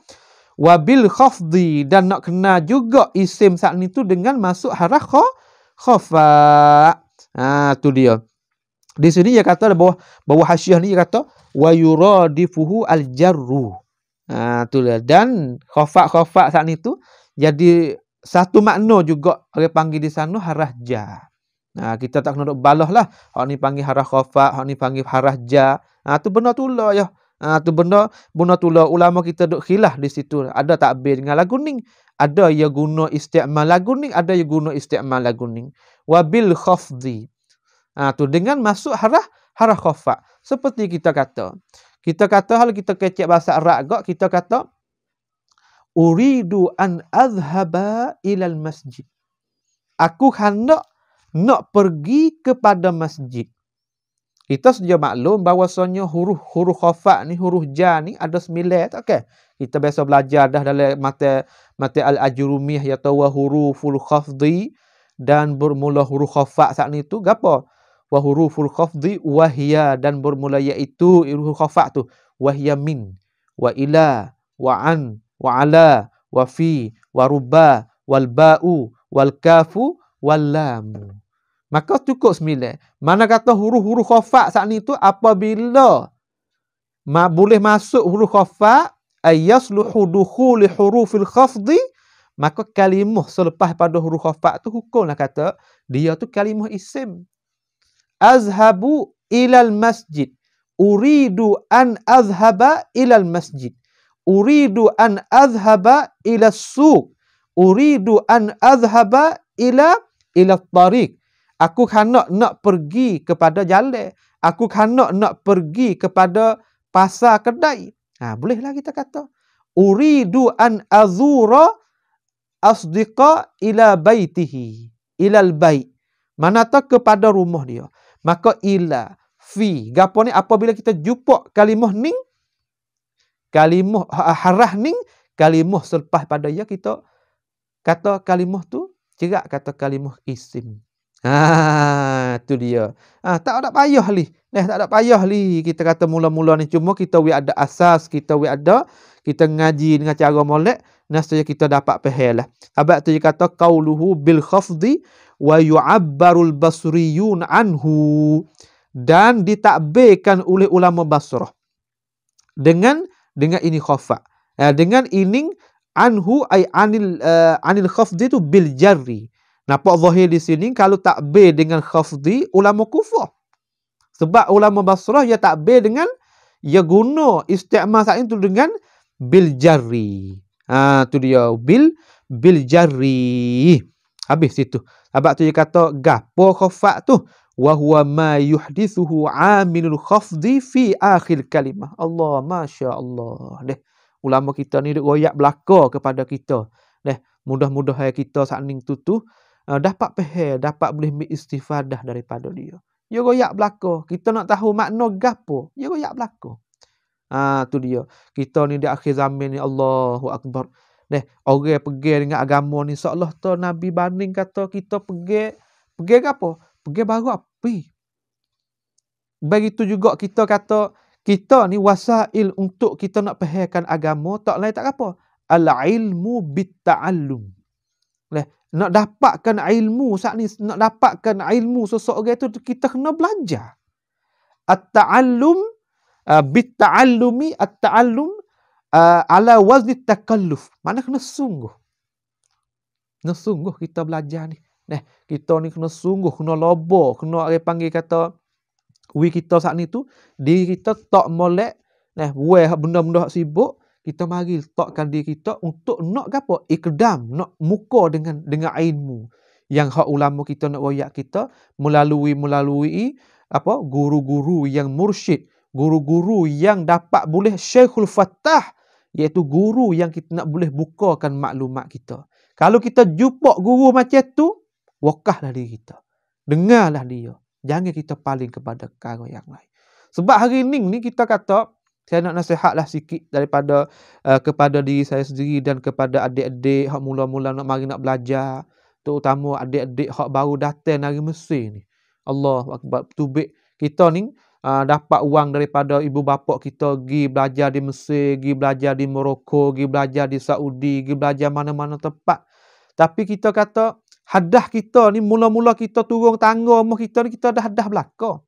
Wabil khafdi, dan nak kena juga isim saat ni tu dengan masuk harah khafa. Tu dia. Di sini dia kata bawah hasyiah ni dia kata wa yuradifuhu al-jarru. Tu dia. Dan khafa saat ni tu jadi satu makna juga orang panggil di sana harah ja. Kita tak kena duk balah lah. Hak ni panggil harah khafa, hak ni panggil harah ja. Tu benda tula ya. Tu benda tula. Ulama kita duk khilaf di situ. Ada takbir dengan lagu ning, ada yang guna isti'mal lagu ning, ada yang guna isti'mal lagu ning. Wabil khafdi. Tu dengan masuk harah khafa. Seperti kita kata hal kita kecek bahasa Arab gak, kita kata uridu an azhaba ilal masjid. Aku hendak nak pergi kepada masjid. Kita sudah maklum bahawasanya huruf khafa ni, huruf ja ni ada 9, tak okay? Kita biasa belajar dah dalam mata al-ajrumiyah ya tawa huruful khafdi, dan bermula huruf khafa saat ni tu gapo? Wa huruful khafdi wahya, dan bermula iaitu huruf khafa tu wahya min wa ila wa an wa ala wa fi wa ruba wal ba'u wal kafu wal lam. Maka cukup 9. Mana kata huruf-huruf khafa saat ni tu apabila boleh masuk huruf khafa ayasluhu dukhuli hurufil khafdi, maka kalimah selepas pada huruf khafa tu hukumlah kata dia tu kalimah isim. Azhabu ilal masjid. Uridu an azhaba ilal masjid. Uridu an azhaba ila suq. Uridu an azhaba ila tariq. Aku hendak nak pergi kepada jalan. Aku hendak nak pergi kepada pasar kedai. Bolehlah kita kata. Uridu an azura asdiqa ila baitihi. Ilal bait. Mana tak kepada rumah dia. Maka ila, fi. Gapo ni apabila kita jumpa kalimah ning, kalimah harah ning, kalimah selepas pada ia kita kata kalimah tu, cerak kata kalimah isim. Tu dia. Tak ada payah li. Tak ada payah li. Kita kata mula-mula ni cuma kita ada asas, kita ngaji dengan cara molek, nescaya kita dapat faham lah. Sebab tu dia kata qauluhu bil khafdi wa yu'abbarul basriyun anhu, dan ditakbirkan oleh ulama Basrah dengan ini khafa. Dengan ini anhu ay anil khafdi tu bil jarri. Nampak zahir di sini kalau takbir dengan khafdi ulama Kufah. Sebab ulama Basrah ya takbir dengan ya guna isti'mal saat itu dengan bil jarri. Tu dia bil jarri. Habis situ. Sebab tu dia kata gapo khafat tu wa huwa ma yuhdithuhu amilul khafdi fi akhir kalimah. Allah, masya-Allah. Ulama kita ni duk royak belaka kepada kita. Mudah-mudahan kita saat ni tu dapat faham, dapat boleh istifadah daripada dia. Ya royak belaka. Kita nak tahu makna gapo, ya royak belaka. Tu dia. Kita ni di akhir zaman ni, Allahu akbar. Orang pergi dengan agama ni seolah tu Nabi banding kata kita pergi gapo? Pergi baru api. Begitu juga kita kata kita ni wasail untuk kita nak fahamkan agama tak lain tak apa. Al-ilmu bit-ta'allum. Nak dapatkan ilmu saat ni, nak dapatkan ilmu seseorang tu kita kena belajar. At-ta'allum bit ta'allumi at-ta'allum ala wazni takalluf. Mana kena sungguh. Kena sungguh kita belajar ni. Kita ni kena sungguh, kena lobo, kena orang panggil kata kita saat ni tu diri kita tak molek buat benda-benda hak sibuk, kita mari letakkan diri kita untuk nak gapo? Ikdam, nak muka dengan ilmu yang hak ulama kita nak royak kita melalui apa? Guru-guru yang mursyid, guru-guru yang dapat boleh Syekhul Fattah, iaitu guru yang kita nak boleh bukakan maklumat kita. Kalau kita jumpa guru macam tu, wakahlah diri kita. Dengarlah dia. Jangan kita paling kepada perkara yang lain. Sebab hari ni kita kata, saya nak nasihatlah sikit daripada kepada diri saya sendiri dan kepada adik-adik hak mula-mula nak mari nak belajar, terutama adik-adik hak baru datang dari Mesir ni. Allahu Akbar. Tubik kita ni dapat wang daripada ibu bapa kita pergi belajar di Mesir, pergi belajar di Morocco, pergi belajar di Saudi, pergi belajar mana-mana tempat. Tapi kita kata hadah kita ni mula-mula kita turun tangga rumah kita ni kita dah hadah belaka.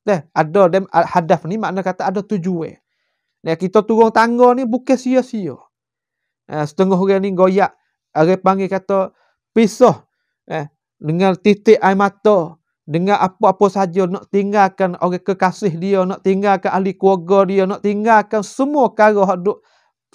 Ada hadaf ni makna kata ada tujuan. Kita turun tangga ni bukan sia-sia. Setengah orang ni goyak, orang panggil kata pisah dengan titik air mata, dengan apa-apa saja nak tinggalkan orang kekasih dia, nak tinggalkan ahli keluarga dia, nak tinggalkan semua perkara hak duk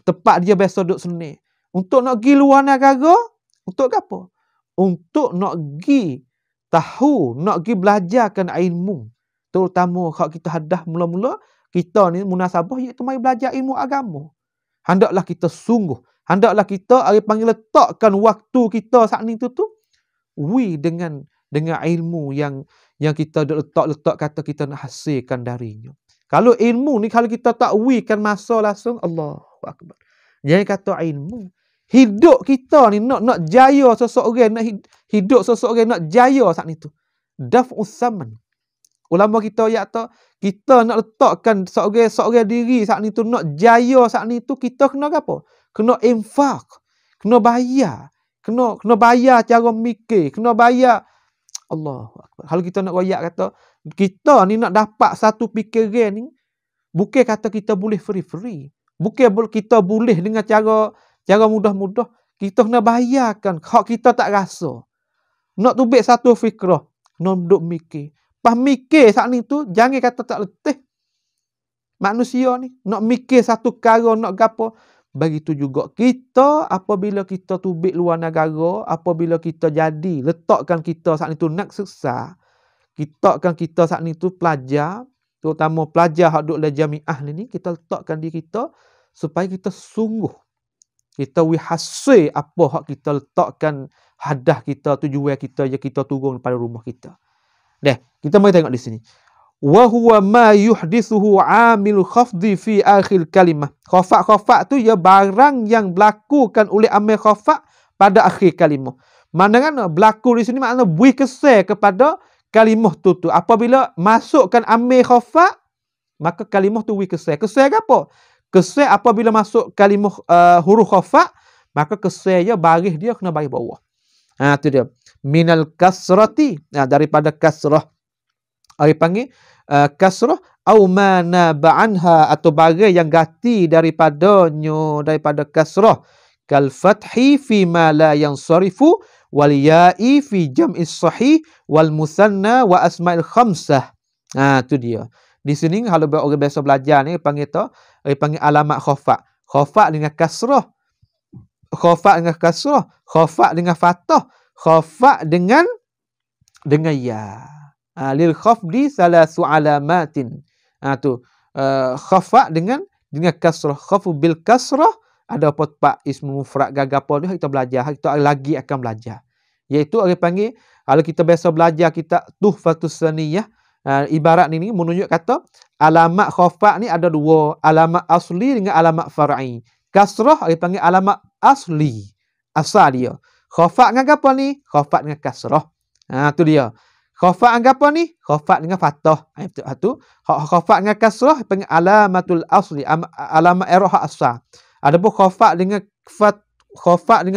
tempat dia biasa duk seni. Untuk nak pergi luar negara, untuk apa? Untuk nak pergi tahu, nak pergi belajarkan ilmu. Terutama kalau kita hadah mula-mula, kita ni munasabah iaitu mari belajar ilmu agama. Hendaklah kita sungguh. Hendaklah kita panggil letakkan waktu kita saat ni tu dengan ilmu yang kita letak kata kita nak hasilkan darinya. Kalau ilmu ni kalau kita tak kan masa langsung, Allahu Akbar. Jangan kata ilmu. Hidup kita ni nak jaya seseorang, nak hidup seseorang nak jaya saat ni tu. Daf'us saman. Ulama kita kita nak letakkan seorang diri saat ni tu nak jaya saat ni tu, kita kena apa? Kena infak, kena bayar, kena bayar cara mikir, kena bayar. Allahu Akbar. Kalau kita nak royak kata kita ni nak dapat satu fikiran ni, bukan kata kita boleh free. Bukan kita boleh dengan cara mudah-mudah. Kita kena bayarkan hak kita tak rasa. Nak tubik satu fikrah, nak duduk mikir. Pas mikir saat ni tu, jangan kata tak letih. Manusia ni, nak mikir satu perkara, nak gapo. Begitu juga kita, apabila kita tubik luar negara, apabila kita jadi, letakkan kita saat ni tu nak seksa. Letakkan kita saat ni tu pelajar, terutama pelajar hak duduk dalam jamiah ni, kita letakkan diri kita, supaya kita sungguh. Kita wihasai apa hak kita letakkan hadah kita, tujuan kita, yang kita turun pada rumah kita. Kita mari tengok di sini. Wa huwa ma yuhdithuhu 'amil khafdi fi akhir kalimah. Khafat tu ya barang yang berlakukan oleh amil khafat pada akhir kalimah. Mana berlaku di sini makna bui kesan kepada kalimah tu. Apabila masukkan amil khafat, maka kalimah tu bui kesan. Kesan apa? Kesan apabila masuk kalimah huruf khafat, maka kesan dia baris dia kena baris bawah. Tu dia. Minal kasrati, daripada kasrah. Panggil kasrah au ma naba anha, atau bagai yang ganti daripadanya, daripada kasrah. Kal fathi fi ma la yansarifu wal ya'i fi jam'is sahih wal musanna wa asma'il khamsah. Tu dia. Di sini kalau orang biasa belajar ni panggil alamat khafat. Khafat dengan kasrah. Khafat dengan kasrah, khafat dengan fathah, khafat dengan ya. Lil khafdi salasu alamatin. Khafat dengan kasrah. Khafu bil kasrah ada apa ismu mufrad gagapo ni kita belajar, kita lagi akan belajar. Iaitu orang panggil, kalau kita biasa belajar kita Tuhfatus Saniyah, ibarat ni menunjuk kata alamat khafat ni ada dua, alamat asli dengan alamat far'i. Kasrah orang panggil alamat asli, asal dia. Khafat dengan apa ni? Khafat dengan kasrah. Tu dia. Khafat dengan apa ni? Khafat dengan fathah. Itu khafat dengan kasrah panggil alamatul asli, alamat erah asal. Adapun khafat dengan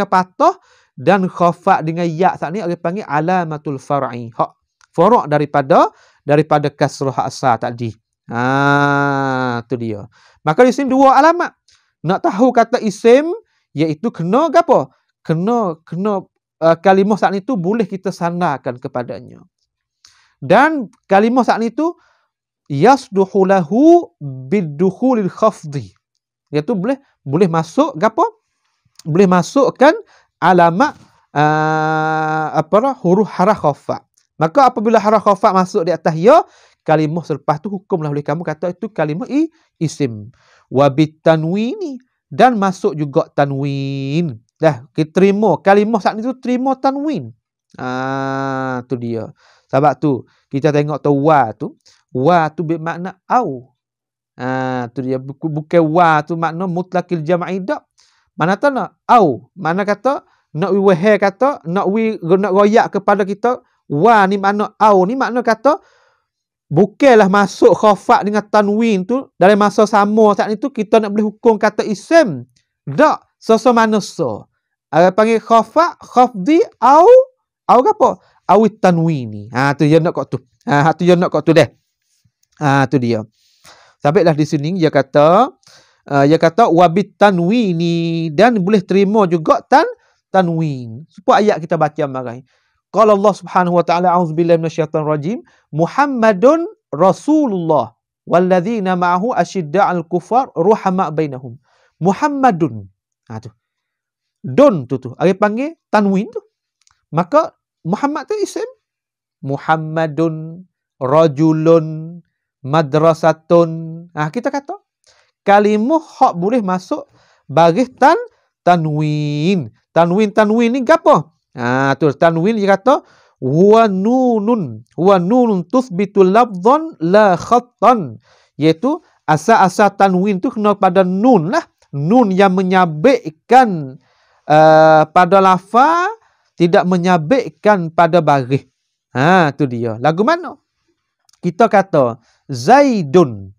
fathah dan khafat dengan ya saat ni orang panggil alamatul far'i. Hak fara' daripada kasrah asal tadi. Tu dia. Maka di sini dua alamat. Nak tahu kata isim, iaitu kena apa? Kena kalimah saat itu boleh kita sandarkan kepadanya. Dan kalimah saat itu yasduhu lahu bidukhulil khafdi. Iaitu boleh masuk apa? Boleh masukkan alamat huruf haraf khafa. Maka apabila haraf khafa masuk di atas ya, kalimah selepas tu hukumlah oleh kamu kata itu kalimah isim. Wa bitanwini, dan masuk juga tanwin. Dah, kita terima kalimah saat itu terima tanwin. Tu dia. Sebab tu kita tengok tu wa tu bermakna au. Tu dia, bukan wa tu makna mutlaqil jam'i dak. Mana tak nak au, mana kata nak wahai kata nak royak kepada kita wa ni makna au ni makna kata bukanlah masuk khafat dengan tanwin tu dalam masa sama saat itu kita nak boleh hukum kata isim. Dak, mana so. Panggil khafat, khafdi au apa? Awit tanwini. Tu dia nak kat tu. Tu dia nak kat tu deh. Tu dia. Sampailah di sini dia kata wabit tanwini, dan boleh terima juga tanwin. Supaya ayat kita baca marai. Qala Allah Subhanahu wa taala, a'udzubillahi minasyaitonir rajim, Muhammadun Rasulullah walladzina ma'ahu asyidda'al kufar ruhama' bainahum. Muhammadun. Tu. Don tu. Ada panggil tanwin tu. Maka Muhammad tu isim. Muhammadun, rajulun, madrasatun. Kita kata kalimah hak boleh masuk baris tanwin. Tanwin ni apa? Tu tanwin dia kata huwa nunun tuthbitu lafdhan la khattan. Iaitu asal tanwin tu kena pada nun lah. Nun yang menyabitkan pada lafaz, tidak menyabitkan pada baris. Tu dia. Lagu mana? Kita kata Zaidun.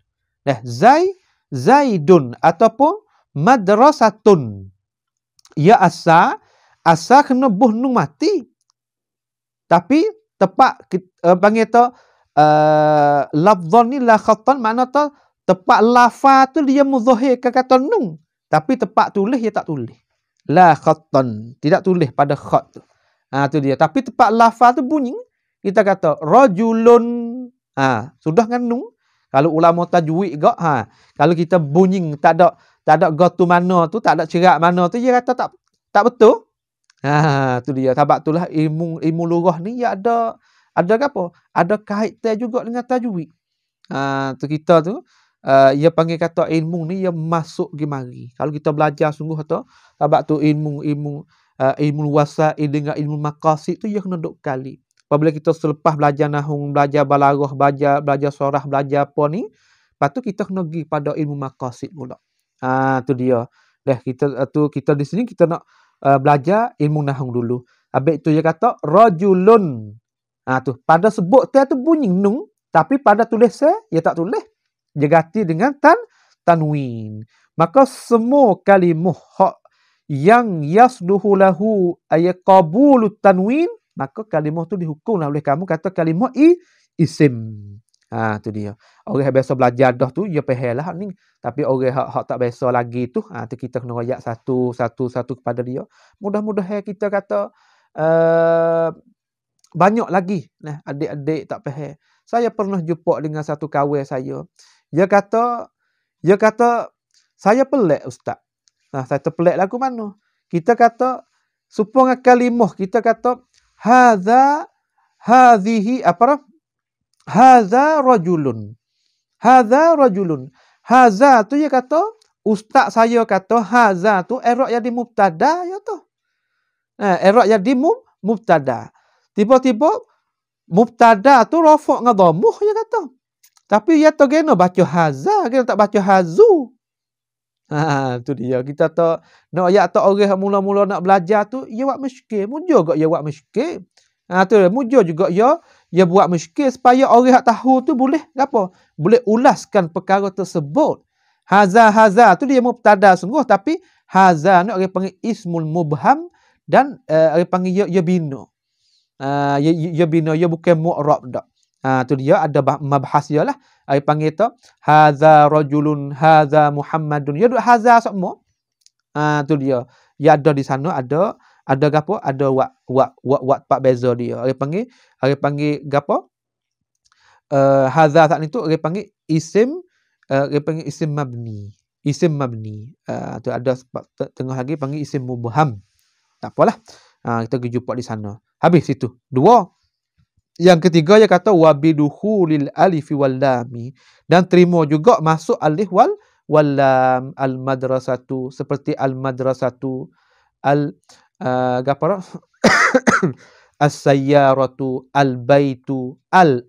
Zaidun ataupun madrasatun. Ya asal kena buh nun mati. Tapi tepat panggil tu lafzan ni la khatan, makna tu tepat lafaz tu dia muzahirkan kata nun. Tapi tepat tulis dia tak tulis. La khatan, tidak tulis pada khat tu. Tu dia. Tapi tepat lafaz tu bunyi, kita kata rajulun. Sudah dengan nun. Kalau ulama tajwid gak, kalau kita bunyi tak ada gotu mana tu, tak ada cerak mana tu, dia kata tak betul. Tu dia. Sebab itulah ilmu lughah ni ya ada apa? Ada kaitan juga dengan tajwid. Tu kita tu ia panggil kata ilmu ni ia masuk gi mari. Kalau kita belajar sungguh tu, sebab tu ilmu wasail dengan ilmu maqasid tu ia kena duk kali. Apabila kita selepas belajar nahwu, belajar balaghah, belajar sorah, belajar apa ni, lepas tu kita kena pergi pada ilmu maqasid pula. Tu dia. Kita di sini kita nak belajar ilmu nahwu dulu. Habis tu dia kata rajulun. Tu pada sebut tu bunyi nun, tapi pada tulis dia tak tulis. Dia ganti dengan tanwin. Maka semua kalimah hak yang yasduhu lahu ayqabulut tanwin, maka kalimah tu dihukumlah oleh kamu kata kalimah isim. Tu dia. Orang yang biasa belajar dah tu dia faham lah ni. Tapi orang hak tak biasa lagi tu, tu kita kena royak satu kepada dia. Mudah-mudahan kita kata banyak lagi adik-adik tak faham. Saya pernah jumpa dengan satu kawan saya. Dia kata saya pelik ustaz. Saya terpelik lagu mana? Kita kata supaya kalimah kita kata hadhihi apa? Hadza rajulun. Hadza tu dia kata, ustaz saya kata hadza tu i'rab jadi mubtada ya tu. I'rab jadi mubtada. Tiba-tiba mubtada tu rafa' dengan dhammah dia kata. Tapi dia tak kena baca hadza, kena tak baca hazu. Tu dia. Kita tak nak ayat tak orang mula-mula nak belajar tu, dia buat muskil. Mujur juga dia buat muskil. Tu dia. Mujur juga dia buat muskil supaya orang yang tahu tu boleh apa? Boleh ulaskan perkara tersebut. Haza tu dia mubtada sungguh, tapi haza ni orang panggil ismul mubham, dan orang panggil ya bina. Ya bina, ya bukan mu'rab dak. Tu dia ada mabhas dia lah. Ai panggil tu hadza rajulun, hadza Muhammadun. Ya duk hadza semua. Tu dia. Ya ada di sana ada gapo? Ada wak pak beza dia. Ai panggil gapo? Hadza saat itu dia panggil isim, dia panggil isim mabni. Isim mabni. Tu ada tengah lagi panggil isim mubham. Tak apalah. Kita pergi jumpa di sana. Habis itu. Dua. Yang ketiga dia kata wabiduhulil alifi wal lami, dan terima juga masuk alif wal lam, al madrasatu, seperti al madrasatu, al gapara as-sayyaratu, al baitu, al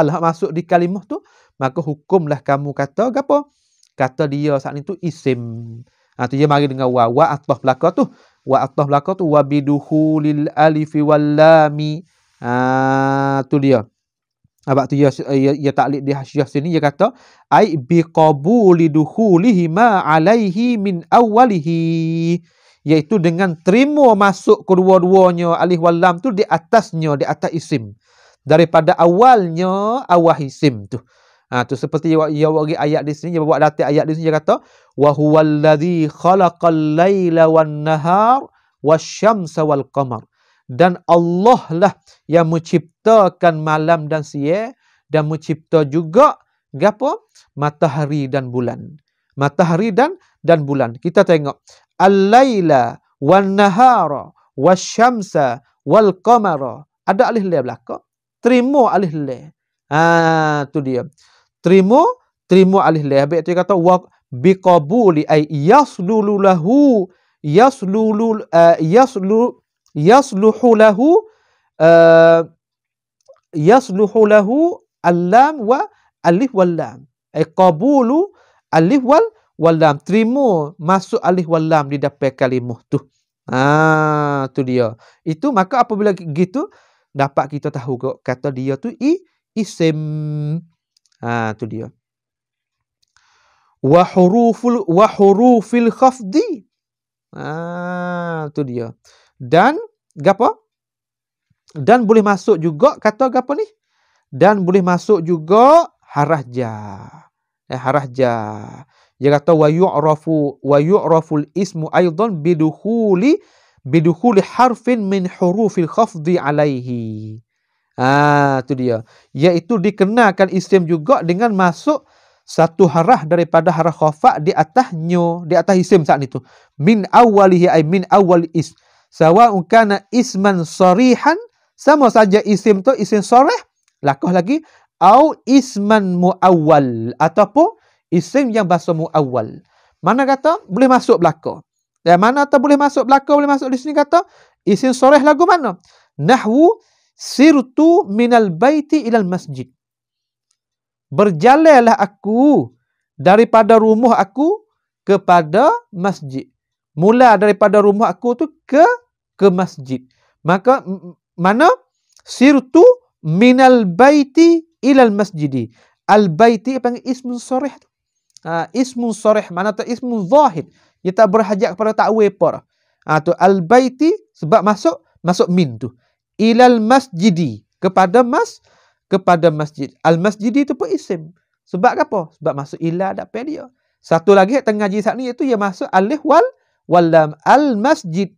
masuk di kalimah tu, maka hukumlah kamu kata gapo? Kata dia saat itu isim. Tu dia mari dengan wa atah belaka tu. Wa atah belaka tu wabiduhulil alifi wal lami. Tu dia. Abang tu ya taklid di hasyiah sini dia kata ai biqabuli duhulihi ma alaihi min awwalihi, iaitu dengan terima masuk kedua-duanya alif wal lam tu di atasnya, di atas isim, daripada awalnya awal isim tu. Tu seperti dia bagi ayat di sini, dia buat datang ayat di sini dia kata wa huwallazi khalaqal laila wan nahar wasyamsa wal qamar, dan Allah lah yang menciptakan malam dan siang, dan mencipta juga gapo? Matahari dan bulan. Matahari dan bulan. Kita tengok al-laila wan nahara wasyamsa wal qamara. Ada alif lam belaka. Terima alif lam. Tu dia. Terima alif lam. Habis tu kata wa biqabuli ay yaslulu lahu yasluhu lahu al-lam wa alif wal lam. Ai qabulu alif wal lam. Terima masuk alif wal lam di depan kalimah tu. Tu dia. Itu maka apabila gitu dapat kita tahu kata dia tu isim. Tu dia. Wa hurufil khafdi. Tu dia. Dan gapo? Dan boleh masuk juga kata gapo ni? Dan boleh masuk juga harah jar. Harah jar. Dia kata wa yu'raful ismu aidan bidukhuli harfin min hurufil khafdi alaihi. Tu dia. Iaitu dikenalkan isim juga dengan masuk satu harah daripada harah khafat di atasnya, di atas isim saat itu. Min awwalihi ay min awwal is. Sawa'un kana isman sarihan, sama saja isim tu isim sarih, lakah lagi, au isman muawwal, ataupun isim yang bahasa muawwal. Mana kata boleh masuk belaka? Dan mana kata boleh masuk belaka, boleh masuk di sini kata isim sarih lagu mana? Nahwu sirtu minal baiti ilal masjid. Berjalanlah aku daripada rumah aku kepada masjid. Mula daripada rumah aku tu ke masjid. Maka mana? Sirtu minal baiti ilal masjidi. Al baiti panggil ismun sarih. Ismun sarih mana tu ismun zahid. Dia tak berhajat kepada ta'wil apa. Tu al baiti sebab masuk min tu. Ilal masjidi, kepada masjid. Al-masjidi itu pun isim. Sebab apa? Sebab masuk ila dapat dia. Satu lagi tengah ngaji saat ni iaitu yang masuk alif wal lam. Al-masjid,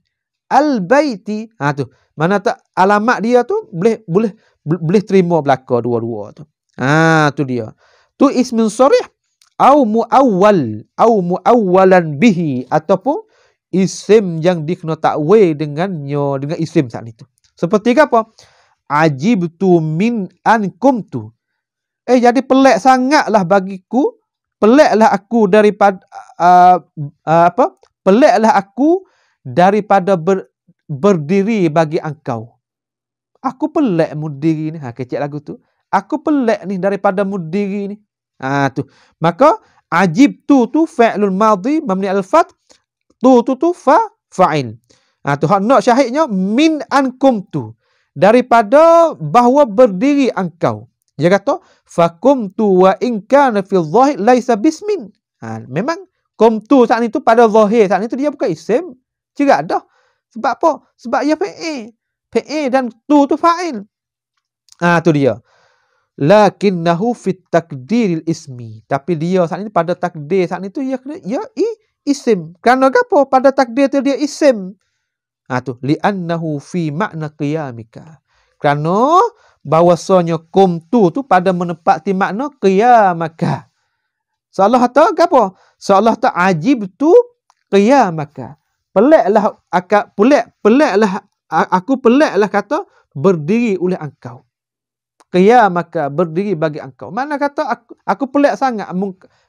al-baiti. Tu. Mana tak alamat dia tu boleh terima belaka dua-dua tu. Tu dia. Tu ismun sarih au muawwalan bihi, ataupun isim yang dikena takwil dengannya, dengan isim saat itu. Seperti apa? Ajibtu min ankumtu. Jadi pelik sangatlah bagiku, peliklah aku daripada peliklah aku daripada berdiri bagi engkau. Aku pelik mudiri ni. Kecil lagu tu. Aku pelik ni daripada mudiri ni. Tu. Maka ajibtu tu fi'lul madhi mabni al-fath, tu fa'il. Tu hak nak syahidnya min ankumtu, daripada bahawa berdiri engkau. Dia kata fakumtu wa in kana fi dhahir laisa bismin. Memang kumtu saat itu pada zahir saat itu dia bukan isim. Cerak dah. Sebab apa? Sebab ia fi'il dan tu fa'il. Tu dia. lakinnahu fit takdiril ismi, tapi dia saat ini pada takdir saat itu ia kena isim. Kerana apa? Pada takdir tu dia isim. Tu li'annahu fi makna qiyamika. Kerana bahawasanya kumtu tu pada menepati makna qiyamaka. Seolah tu apa? Seolah tu ajib tu qiyamaka. Peliklah aku peliklah kata berdiri oleh engkau. Qiyamaka, berdiri bagi engkau. Mana kata aku pelik sangat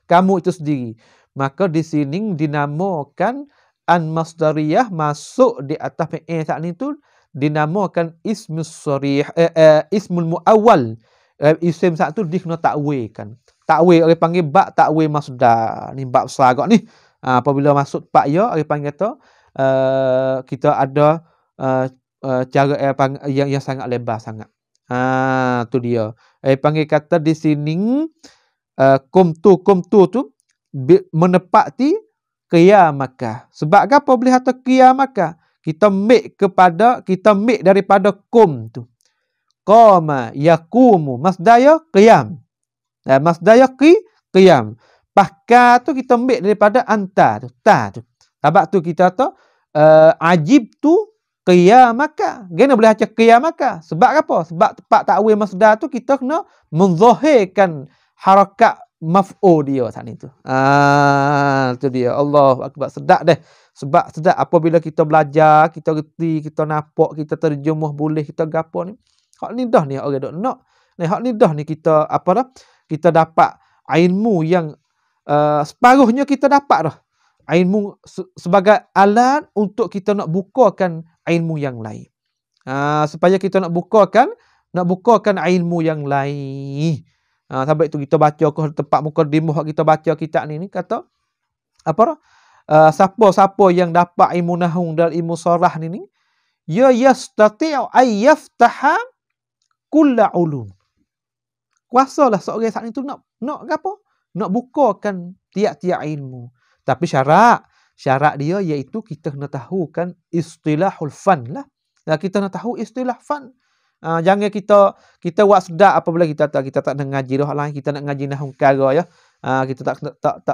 kamu itu sendiri. Maka di sini dinamakan an-masdariyah masuk di atas fi'il saat ni tu dinamakan ismus sarih, ismul muawwal. Isim saat tu dia kena takwilkan. Takwil orang panggil bab takwil masdar. Ni bab besar agak ni. Apabila masuk pak ya orang panggil kata kita ada cara yang sangat lebar sangat. Tu dia. Panggil kata di sini kumtu tu menepati qiyamaka. Sebab apa boleh kata qiyamaka? Kita make daripada kum tu. Qama yaqumu masdaya qiyam. Masdaya qiyam. Pakar tu kita make daripada anta tu, ta tu. Sebab tu kita tu ajib tu qiyamaka. Gana boleh baca qiyamaka. Sebab apa? Sebab tempat takwil masdar tu kita kena menzahirkan harakat maf'ul dia saat itu. Tu dia. Allahu akbar. Sedap deh. Sebab sedap apabila kita belajar, kita reti, kita nampak, kita terjemuh boleh, kita gapo ni. Hak ni dah ni orang dok nak. Hak ni dah ni kita apa dah? Kita dapat ilmu yang separuhnya kita dapat dah. Ilmu sebagai alat untuk kita nak bukakan ilmu yang lain. Supaya kita nak bukakan ilmu yang lain. Sampai itu kita baca ke tempat mukadimah kita baca kitab ni kata apa dah? Siapa-siapa yang dapat ilmu nahwu dan ilmu sarah ni ya yastati'u ay yaftaha kulla ulum. Kuasalah seorang saat itu nak apa? Nak bukakan tiap-tiap ilmu. Tapi syarat dia iaitu kita kena tahu kan istilahul fan lah. Kita nak tahu istilah fan. Jangan kita buat sedap apabila kita tak nak ngaji dah lain, kita nak ngaji nahwu perkara ya. Kita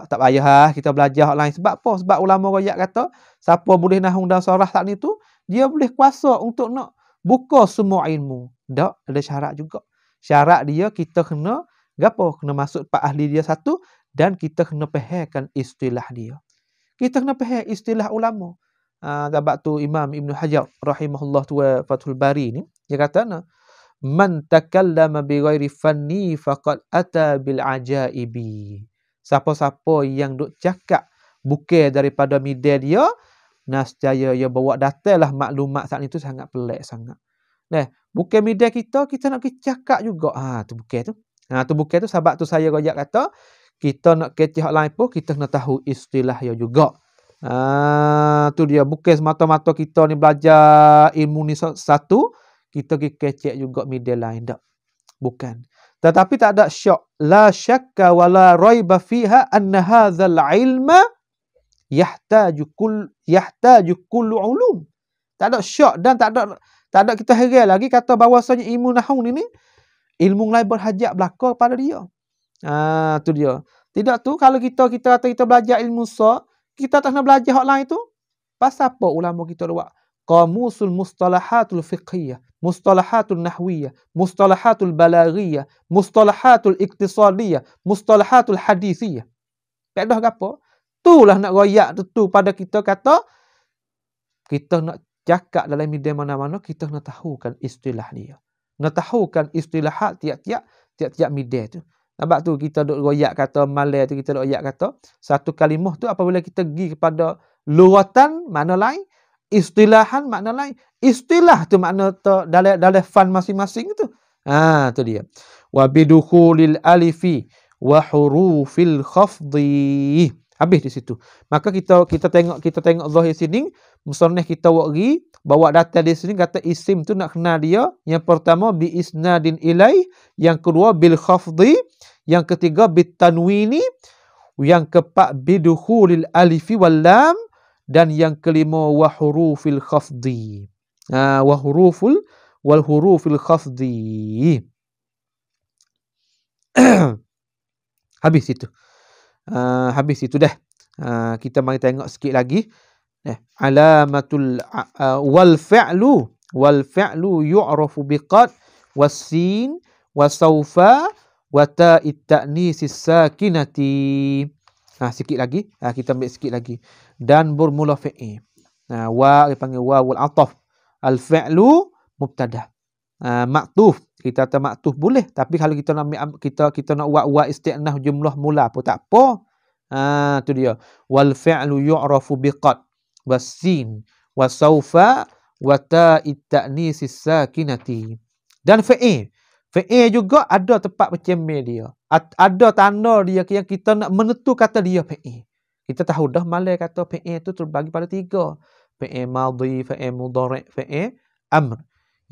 tak payah kita belajar hak lain. Sebab apa? Sebab ulama royak kata siapa boleh nahwu dan sarah saat ni tu dia boleh kuasa untuk nak buka semua ilmu. Tak ada syarat juga. Syarat dia kita kena gapo? Kena masuk pak ahli dia satu dan kita kena fahamkan istilah dia. Kita kena faham istilah ulama. Sebab tu Imam Ibn Hajar rahimahullah tu Fathul Bari ni dia kata man takallama bi ghairi fanni faqad ata bil ajaibi. Siapa-siapa yang duk cakap bukan daripada media dia, nascaya dia bawa datanglah maklumat saat itu sangat pelik sangat. Bukan media kita nak cakap juga. Tu bukan tu. Tu bukan tu sebab tu saya rojak kata kita nak kecek hak lain pun kita kena tahu istilah dia juga. Tu dia bukan semata-mata kita ni belajar ilmu ni satu kita pergi kecek juga media lain tak. Bukan. Tetapi tak ada syak. La syakka wa la raiba fiha anna hadzal ilma yahtaju kullu ulum. Tak ada syak dan tak ada kita heran lagi kata bahawasanya ilmu nahwu ni ilmu lain berhajat belaka pada dia. Tu dia. Tidak tu kalau kita kata kita belajar ilmu kita tak nak belajar hak lain tu. Pasal apa ulama kita buat qamusul mustalahatul fiqhiyah, mustalahatul nahwiyah, mustalahatul balaghiyah, mustalahatul iktisadiyah, mustalahatul hadithiyah. Tak dah gapo? Itulah nak royak tu pada kita kata kita nak cakap dalam media mana-mana kita nak tahukan istilah dia. Nak tahukan istilah tiap-tiap media tu. Sebab tu kita duk royak kata malai tu kita duk royak kata satu kalimah tu apabila kita pergi kepada lughatan makna lain, istilahan makna lain. Istilah tu makna dalam fan masing-masing tu. Tu dia. Wa bidukhulil alifi wa hurufil khafdi. Habis di situ. Maka kita tengok zahir sini, musannif kita waqi bawa data di sini kata isim tu nak kenal dia. Yang pertama bi isnadin ilai, yang kedua bil khafdi, yang ketiga bit tanwini, yang keempat bidukhulil alifi wal lam, dan yang kelima wa hurufil khafdi. Wal hurufil khafdi. Habis itu. Habis itu dah. Kita mari tengok sikit lagi. Alamatul wal fi'lu yu'rafu biqad was-sin wa-sawfa wa ta'it ta'nisis sakinati. Sikit lagi. Kita ambil sikit lagi. Dan bermula fi'il. Wa dipanggil wawul ataf. Al-fi'lu mubtada. Maktuf, kita kata maktuf boleh, tapi kalau kita nak ambil, kita nak buat wa isti'nah jumlah mula pun tak apa. Tu dia. Wal fi'lu yu'rafu biqad was-sin wa sawfa wa ta'it ta'nisis sakinati. Dan fi'il juga ada tempat bercemil dia. Ada tanda dia yang kita nak menentu kata dia fi'il. Kita tahu dah malai kata fi'il tu terbagi pada 3. Fi'il madhi, fi'il mudhari', fi'il amr.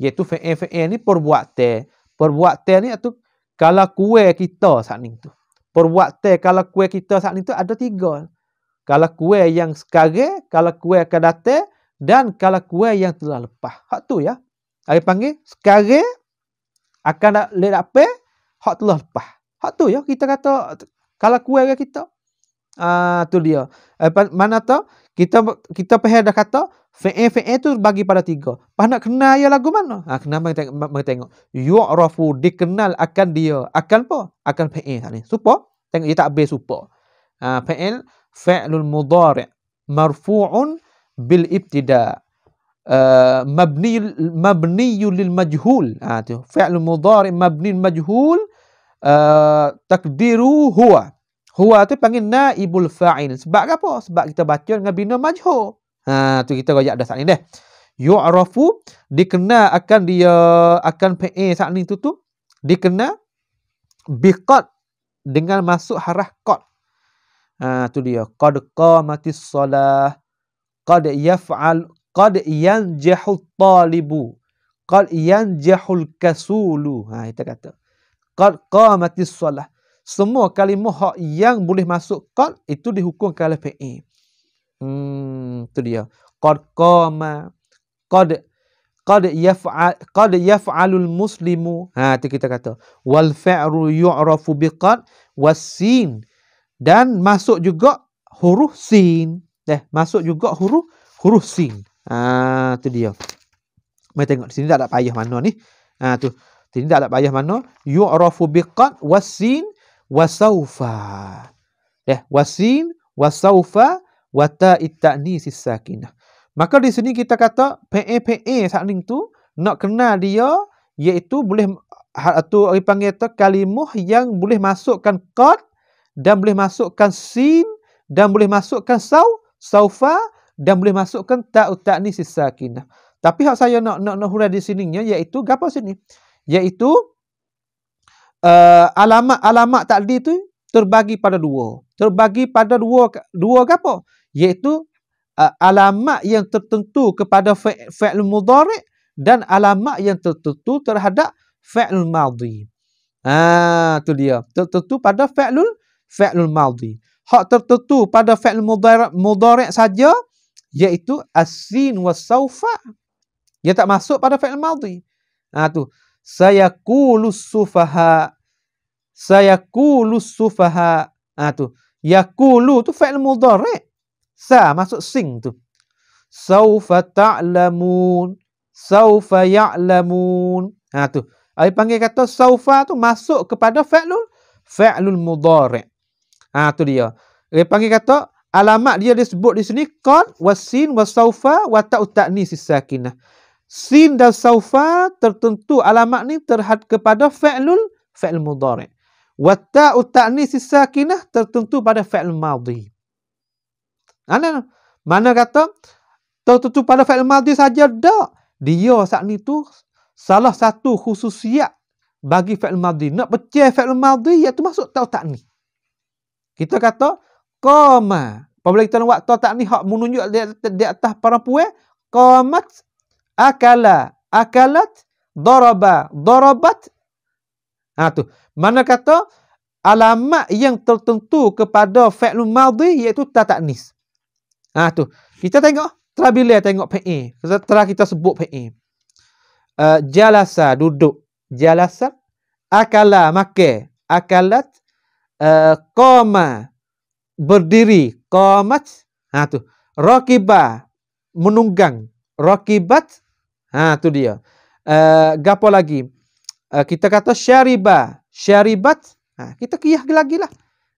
Iaitu fi'il ni perbuatan. Perbuatan ni tu kalau kuih kita saat ni tu. Perbuatan kalau kuih kita saat ni tu ada 3. Kalau kuih yang sekarang, kalau kuih akan datang, dan kalau kuih yang telah lepas. Hak tu ya. Dia panggil sekarang akan lepas, hak telah lepas. Hak tu ya kita kata kalau kuih kita. Tu dia. Mana tu? Kita pahal dah kata fi'il tu bagi pada 3. Pas nak kenal dia lagu mana? Kenal mari tengok. Yu'rafu dikenal akan dia. Akan apa? Akan fi'il ni. Supa? Tengok dia tak habis supa. Fi'lul mudhari' marfu'un bil ibtida'. Mabni lil majhul. Tu. Fi'lul mudhari' mabni majhul. Takdiru huwa. Huwa tu panggil naibul fa'il. Sebab apa? Sebab kita baca dengan bina majhul. Tu kita royak dah saat ni dah. Yu'rafu dikenal akan dia, akan fi'il saat ni tu dikenal biqad dengan masuk harah qad. Tu dia. Qad qamatis shalah. Qad yanjahut talibu. Qad yanjahul kasulu. Kita kata. Qad qamatis shalah. Semua kalimah yang boleh masuk qad itu dihukum kalau fi'il. Tu dia. Qad qama, qad yaf'alul muslimu. Tu kita kata. Wal fi'lu yu'rafu biqad was-sin. Dan masuk juga huruf sin. Masuk juga huruf sin. Tu dia. Mari tengok di sini tak ada payah mana ni. Tu. Sini tak ada payah mana. Yu'rafu biqad was-sin wa sawfa. Wasin wa sawfa wa ta'it ta'nisis sakinah. Maka di sini kita kata fi'il saat ni tu nak kenal dia iaitu boleh tu dipanggil tu kalimah yang boleh masukkan qad dan boleh masukkan sin dan boleh masukkan sawfa dan boleh masukkan ta'ut ta'nisis sakinah. Tapi hak saya nak hurai di sininya iaitu gapo sini? Iaitu alamat takdir tu terbagi pada 2. Terbagi pada dua apa? Iaitu alamat yang tertentu kepada fi'il mudhari' dan alamat yang tertentu terhadap fi'il madhi. Tu dia. Tertentu pada fi'il madhi. Hak tertentu pada fi'il mudhari' saja iaitu as-sin wa sawfa. Dia tak masuk pada fi'il madhi. Tu. Sayaqulus sufaha. Tu. Yaqulu tu fi'il mudhari'. Masuk sing tu. Saufa ta'lamun. Saufa ya'lamun. Tu. Dia panggil kata saufa tu masuk kepada fi'lul mudhari'. Tu dia. Dia panggil kata alamat dia disebut di sini qad wasin wasaufa wa ta'ut ta'nisis sakinah. Sin dan saufa tertentu alamat ni terhad kepada fi'il mudhari'. Wa ta'ut ta'nisis sakinah tertentu pada fi'il madhi. Mana kata tertentu pada fi'il madhi saja dak. Dia saat ni tu salah satu khususiat bagi fi'il madhi. Nak pecah fi'il madhi iaitu masuk ta'ut ta'nis. Kita kata qama. Apabila kita nak buat ta'ut ta'nis hak menunjuk di atas perempuan, qamat, akala, akalat, daraba, darabat. Tu. Mana kata alamat yang tertentu kepada fi'il madhi iaitu ta ta'nis. Tu. Kita tengok bila tengok fi'il. Setelah kita sebut fi'il. Jalasa duduk, jalasa, akala makan, akalat, qama berdiri, qamat, tu. Raqiba menunggang, raqibat, tu dia. Gapo lagi? Kita kata syariba, syaribat, kita kiyah lagi lah.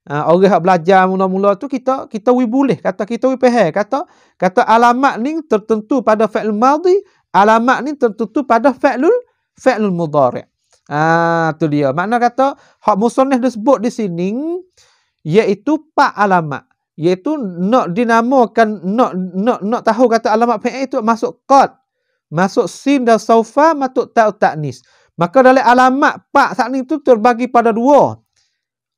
Orang yang belajar mula-mula tu kita boleh kata kita faham kata alamat ni tertentu pada fi'il madhi, alamat ni tertentu pada fi'lul mudhari'. Tu dia. Makna kata hak musannif disebut di sini iaitu 4 alamat, iaitu nak dinamakan, nak tahu kata alamat fi'il itu masuk qad, masuk sin dan saufa, masuk ta'ut ta'nis. Maka dalam alamat 4 saat ni tu terbagi pada 2.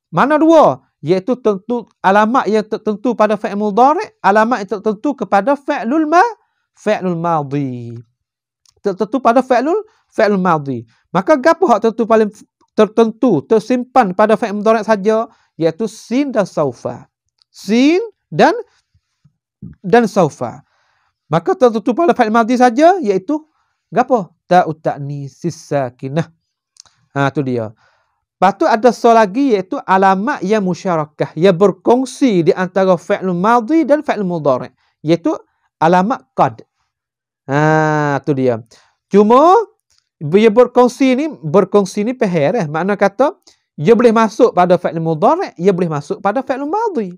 Mana 2? Iaitu tentu alamat yang tertentu pada fi'il mudhari', alamat yang tertentu kepada fi'lul madhi. Tertentu pada fi'lul madhi. Maka gapo hak tertentu tersimpan pada fi'il mudhari' saja, iaitu sin dan saufa. Sin dan saufa. Maka tertentu pada fi'il madhi saja, iaitu gapo? Ta'ut ta'nis sakinah. Tu dia. Lepas tu ada soal lagi, iaitu alamat yang musyarakah, yang berkongsi di antara fi'il madhi dan fi'il mudhari', iaitu alamat qad. Tu dia. Cuma dia berkongsi ni peher, makna kata dia boleh masuk pada fi'il mudhari', dia boleh masuk pada fi'il madhi.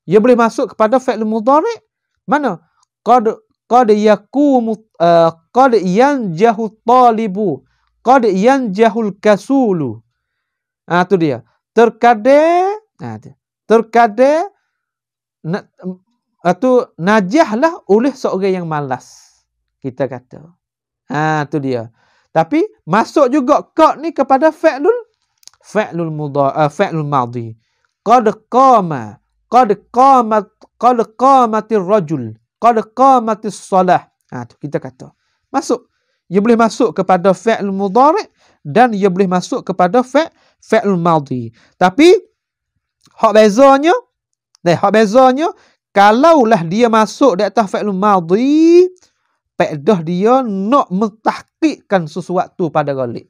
Dia boleh masuk kepada fi'il mudhari', mana? Qad yaqumu, qad yanjahu talibu, qad yanjahul kasulu. Tu dia. Terkadang najahlah oleh seorang yang malas, kita kata. Tu dia. Tapi masuk juga qad ni kepada fi'lul madhi. Qad qamatir rajul, qad qamatis salah. Tu kita kata. Masuk. Ia boleh masuk kepada fi'il mudhari' dan ia boleh masuk kepada fi'il madhi. Tapi hak bezanya kalaulah dia masuk di atas fi'il madhi, faedah dia nak mentahqiqkan sesuatu pada ghalib.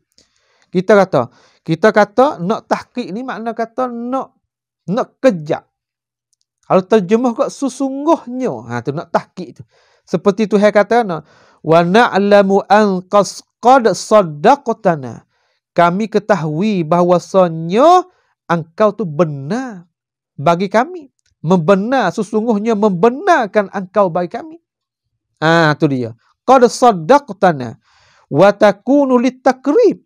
Kita kata nak tahqiq ni makna kata nak kejap. Kalau terjemah kat sesungguhnya, tu nak tahqiq tu. Seperti Tuhan kata, wa na'lamu an qad saddaqtana. Kami ketahui bahawasanya engkau tu benar bagi kami. Sesungguhnya membenarkan engkau bagi kami. Tu dia. Qad saddaqtana wa takunu litakrib.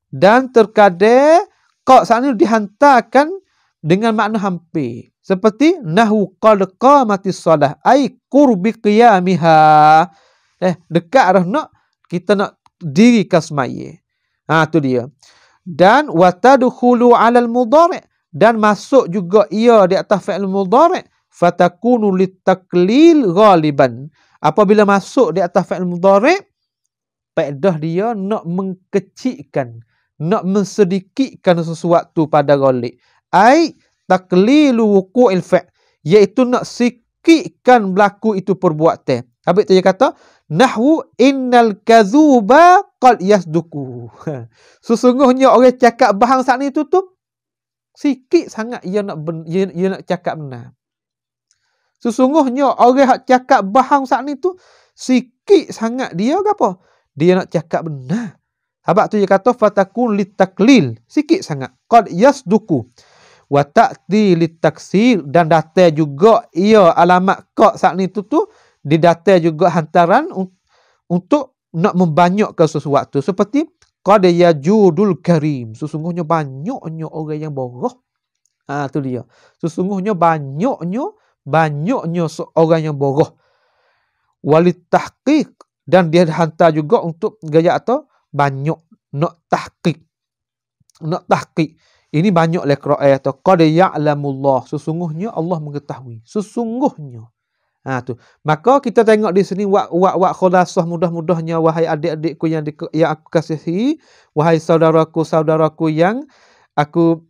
Dan terkadang qad saat ini dihantarkan dengan makna hampir. Seperti nahu qad qamatis salah, ai qurbi qiyamiha. Dekat dah nak kita nak diri kasmaya. Tu dia. Dan wa tadkhulu 'alal mudhari', dan masuk juga ia di atas fi'il mudhari', fatakunu litaklil ghaliban. Apabila masuk di atas fi'il mudhari', faedah dia nak mengkecilkan, nak mensedikitkan sesuatu pada ghalib. Ai taklilu wuqu'il fa', iaitu nak sikitkan berlaku itu perbuatan. Habis tu dia kata nahwu innal kadzuba qad yasduku. Sesungguhnya orang cakap bahang saat ni tu sikit sangat ia nak cakap benar. Sesungguhnya orang hak cakap bahang saat ni tu sikit sangat dia apa? Dia nak cakap benar. Habis tu dia kata fatakun litaklil, sikit sangat. Qad yasduku. Wa ta'ti litaksir, dan datang juga ia alamat qad saat ni tu didatang juga hantaran untuk nak membanyakkan sesuatu. Seperti qad yajudul karim, sesungguhnya banyaknya orang yang bodoh. Tu dia. Sesungguhnya banyaknya orang yang bodoh. Walit tahqiq, dan dia hantar juga untuk gaya atau banyak nak tahqiq. Ini banyak le qiraat atau qad ya'lamullah, sesungguhnya Allah mengetahui. Sesungguhnya. Tu. Maka kita tengok di sini wak khulasah mudah-mudahnya, wahai adik-adikku yang aku kasihi, wahai saudaraku yang aku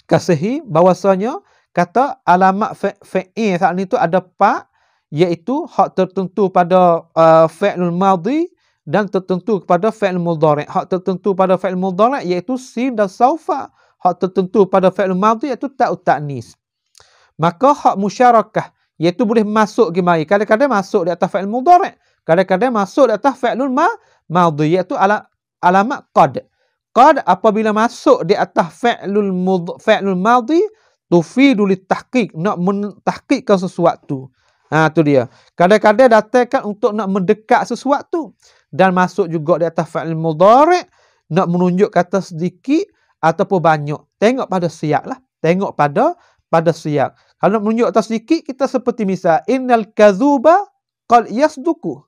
kasihi, bahwasanya kata alamat fi'il saat ni tu ada 4, iaitu hak tertentu pada fi'il madhi dan tertentu kepada fi'il mudhari'. Hak tertentu pada fi'il mudhari' iaitu sin dan saufa. hak tertentu pada fi'il madhi iaitu ta'ut ta'nis. Maka hak musyarakah iaitu boleh masuk ke mari. Kadang-kadang masuk di atas fi'il mudhari', kadang-kadang masuk di atas fi'ilul madhi iaitu alamat qad. Qad apabila masuk di atas fi'lul madhi tufidu litahqiq, nak mentahqiqkan sesuatu. Tu dia. Kadang-kadang datangkan untuk nak mendekat sesuatu dan masuk juga di atas fi'il mudhari' nak menunjuk kata sedikit ataupun banyak. Tengok pada siyak lah. Tengok pada siyak. Kalau nak menunjuk atas sedikit, kita seperti misal innal kadzuba qad yasduku.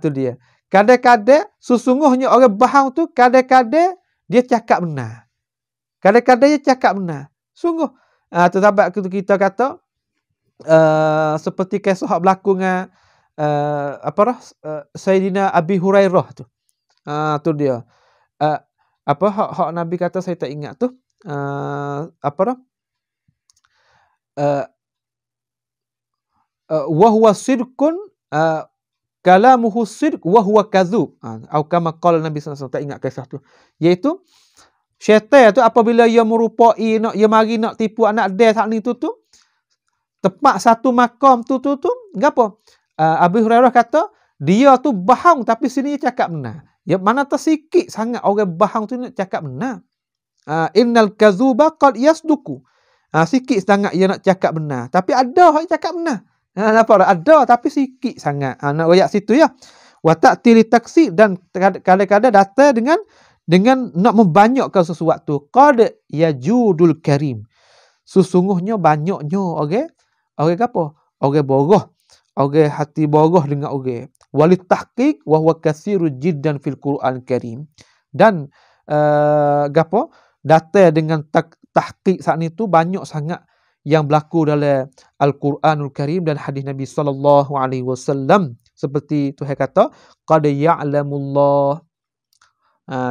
Tu dia. Kadang-kadang sesungguhnya orang bohong tu kadang-kadang dia cakap benar. Kadang-kadang dia cakap benar. Sungguh. Sebab kita kata seperti kisah hak berlaku dengan Sayyidina Abi Hurairah tu. Tu dia. Hak Nabi kata saya tak ingat tu. Wa huwa sidqun kalamuhu sidq wa huwa kadzub. Atau kama qala Nabi sallallahu alaihi wasallam, tak ingat kisah tu. Iaitu syaitan tu apabila ia merupai ia mari nak tipu anak dia saat ni tu tepat satu makam tu gapo? Abu Hurairah kata dia tu bohong tapi sini dia cakap benar. Ya mana tersikit sangat orang bohong tu nak cakap benar. Innal kadzuba qad yasduku. Sikit sangat dia nak cakap benar, tapi ada orang cakap benar. Nampak tak? Ada tapi sikit sangat. Nak royak situ ya. Wa ta'til taksir, dan kadang-kadang datang dengan nak membanyakkan sesuatu. Qad yajudul karim. Sesungguhnya banyaknya orang apa? Orang boroh. Orang hati boroh dengan orang. Walit tahqiq wa huwa katsirul jiddan fil Quran Karim. Dan gapo? Datang dengan tahqiq saat itu banyak sangat yang berlaku dalam Al-Quranul Karim dan hadis Nabi sallallahu alaihi wasallam, seperti Tuhan kata qad ya'lamullah.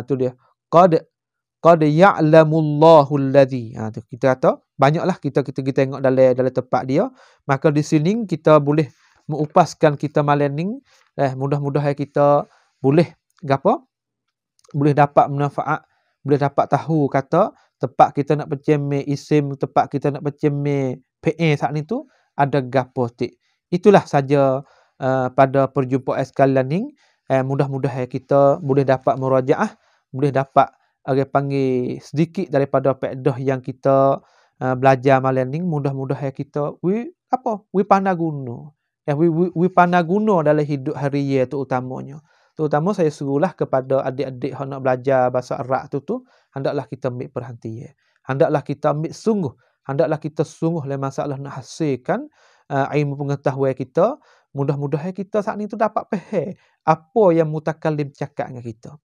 Tu dia. Qad ya'lamullahu alladhi. Tu kita kata banyaklah kita tengok dalam tempat dia. Maka di sini kita boleh mengupaskan kita malam ni, mudah-mudahan kita boleh gapo? Boleh dapat manfaat, boleh dapat tahu kata tempat kita nak bercemeh isim, tempat kita nak bercemeh PA saat ni tu ada gapo tik. Itulah saja pada perjumpaan sekalian ni. Mudah-mudahan kita boleh dapat murajaah, boleh dapat orang panggil sedikit daripada faedah yang kita belajar malam ni. Mudah-mudahan kita we pandai guna. We pandai guna dalam hidup harian terutamanya. Terutama saya suruhlah kepada adik-adik yang nak belajar bahasa Arab tu hendaklah kita ambil perhatian. Hendaklah kita ambil sungguh. Hendaklah kita sungguh dalam masalah nak hasilkan ilmu pengetahuan kita. Mudah-mudahan kita saat ni tu dapat faham apa yang mutakallim cakap dengan kita.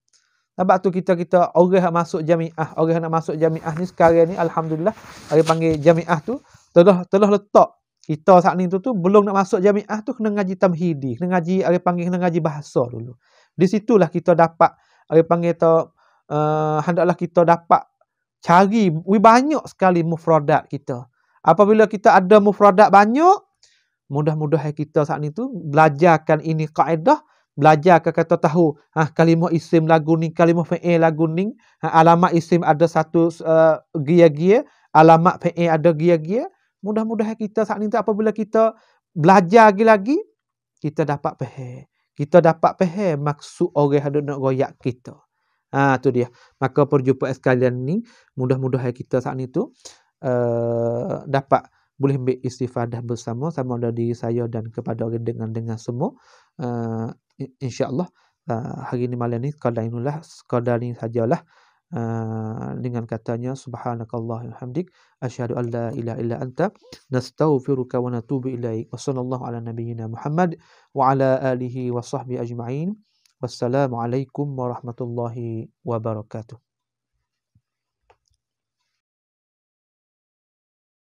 Sebab tu kita orang yang masuk jamiah, orang yang nak masuk jamiah ni sekarang ni alhamdulillah, orang panggil jamiah tu telah letak kita saat ni tu belum nak masuk jamiah tu kena ngaji tamhidi, kena ngaji orang panggil kena ngaji bahasa dulu. Di situlah kita dapat orang panggil hendaklah kita dapat cari banyak sekali mufradat kita. Apabila kita ada mufradat banyak, mudah-mudahan kita saat ni tu belajarkan ini kaedah, belajarkan kata tahu kalimah isim lagu ni, kalimah fi'il lagu ni, alamat isim ada satu gia-gia, alamat fi'il ada gia-gia. Mudah-mudahan kita saat ni tu apabila kita belajar lagi kita dapat faham. Kita dapat faham maksud orang yang nak royak kita. Tu dia. Maka perjumpaan sekalian ni mudah-mudahan kita saat ni tu dapat boleh ambil istifadah bersama sama ada diri saya dan kepada orang dengan semua. InsyaAllah hari ni malam ni sekadar ni sajalah. Dengan katanya subhanakallahumma hamdik asyhadu an la ilaha illa anta nastaghfiruka wa natubu ilaik. Wassallallahu ala nabiyyina Muhammad wa ala alihi wa sahbihi ajma'in. Wassalamu alaikum warahmatullahi wabarakatuh.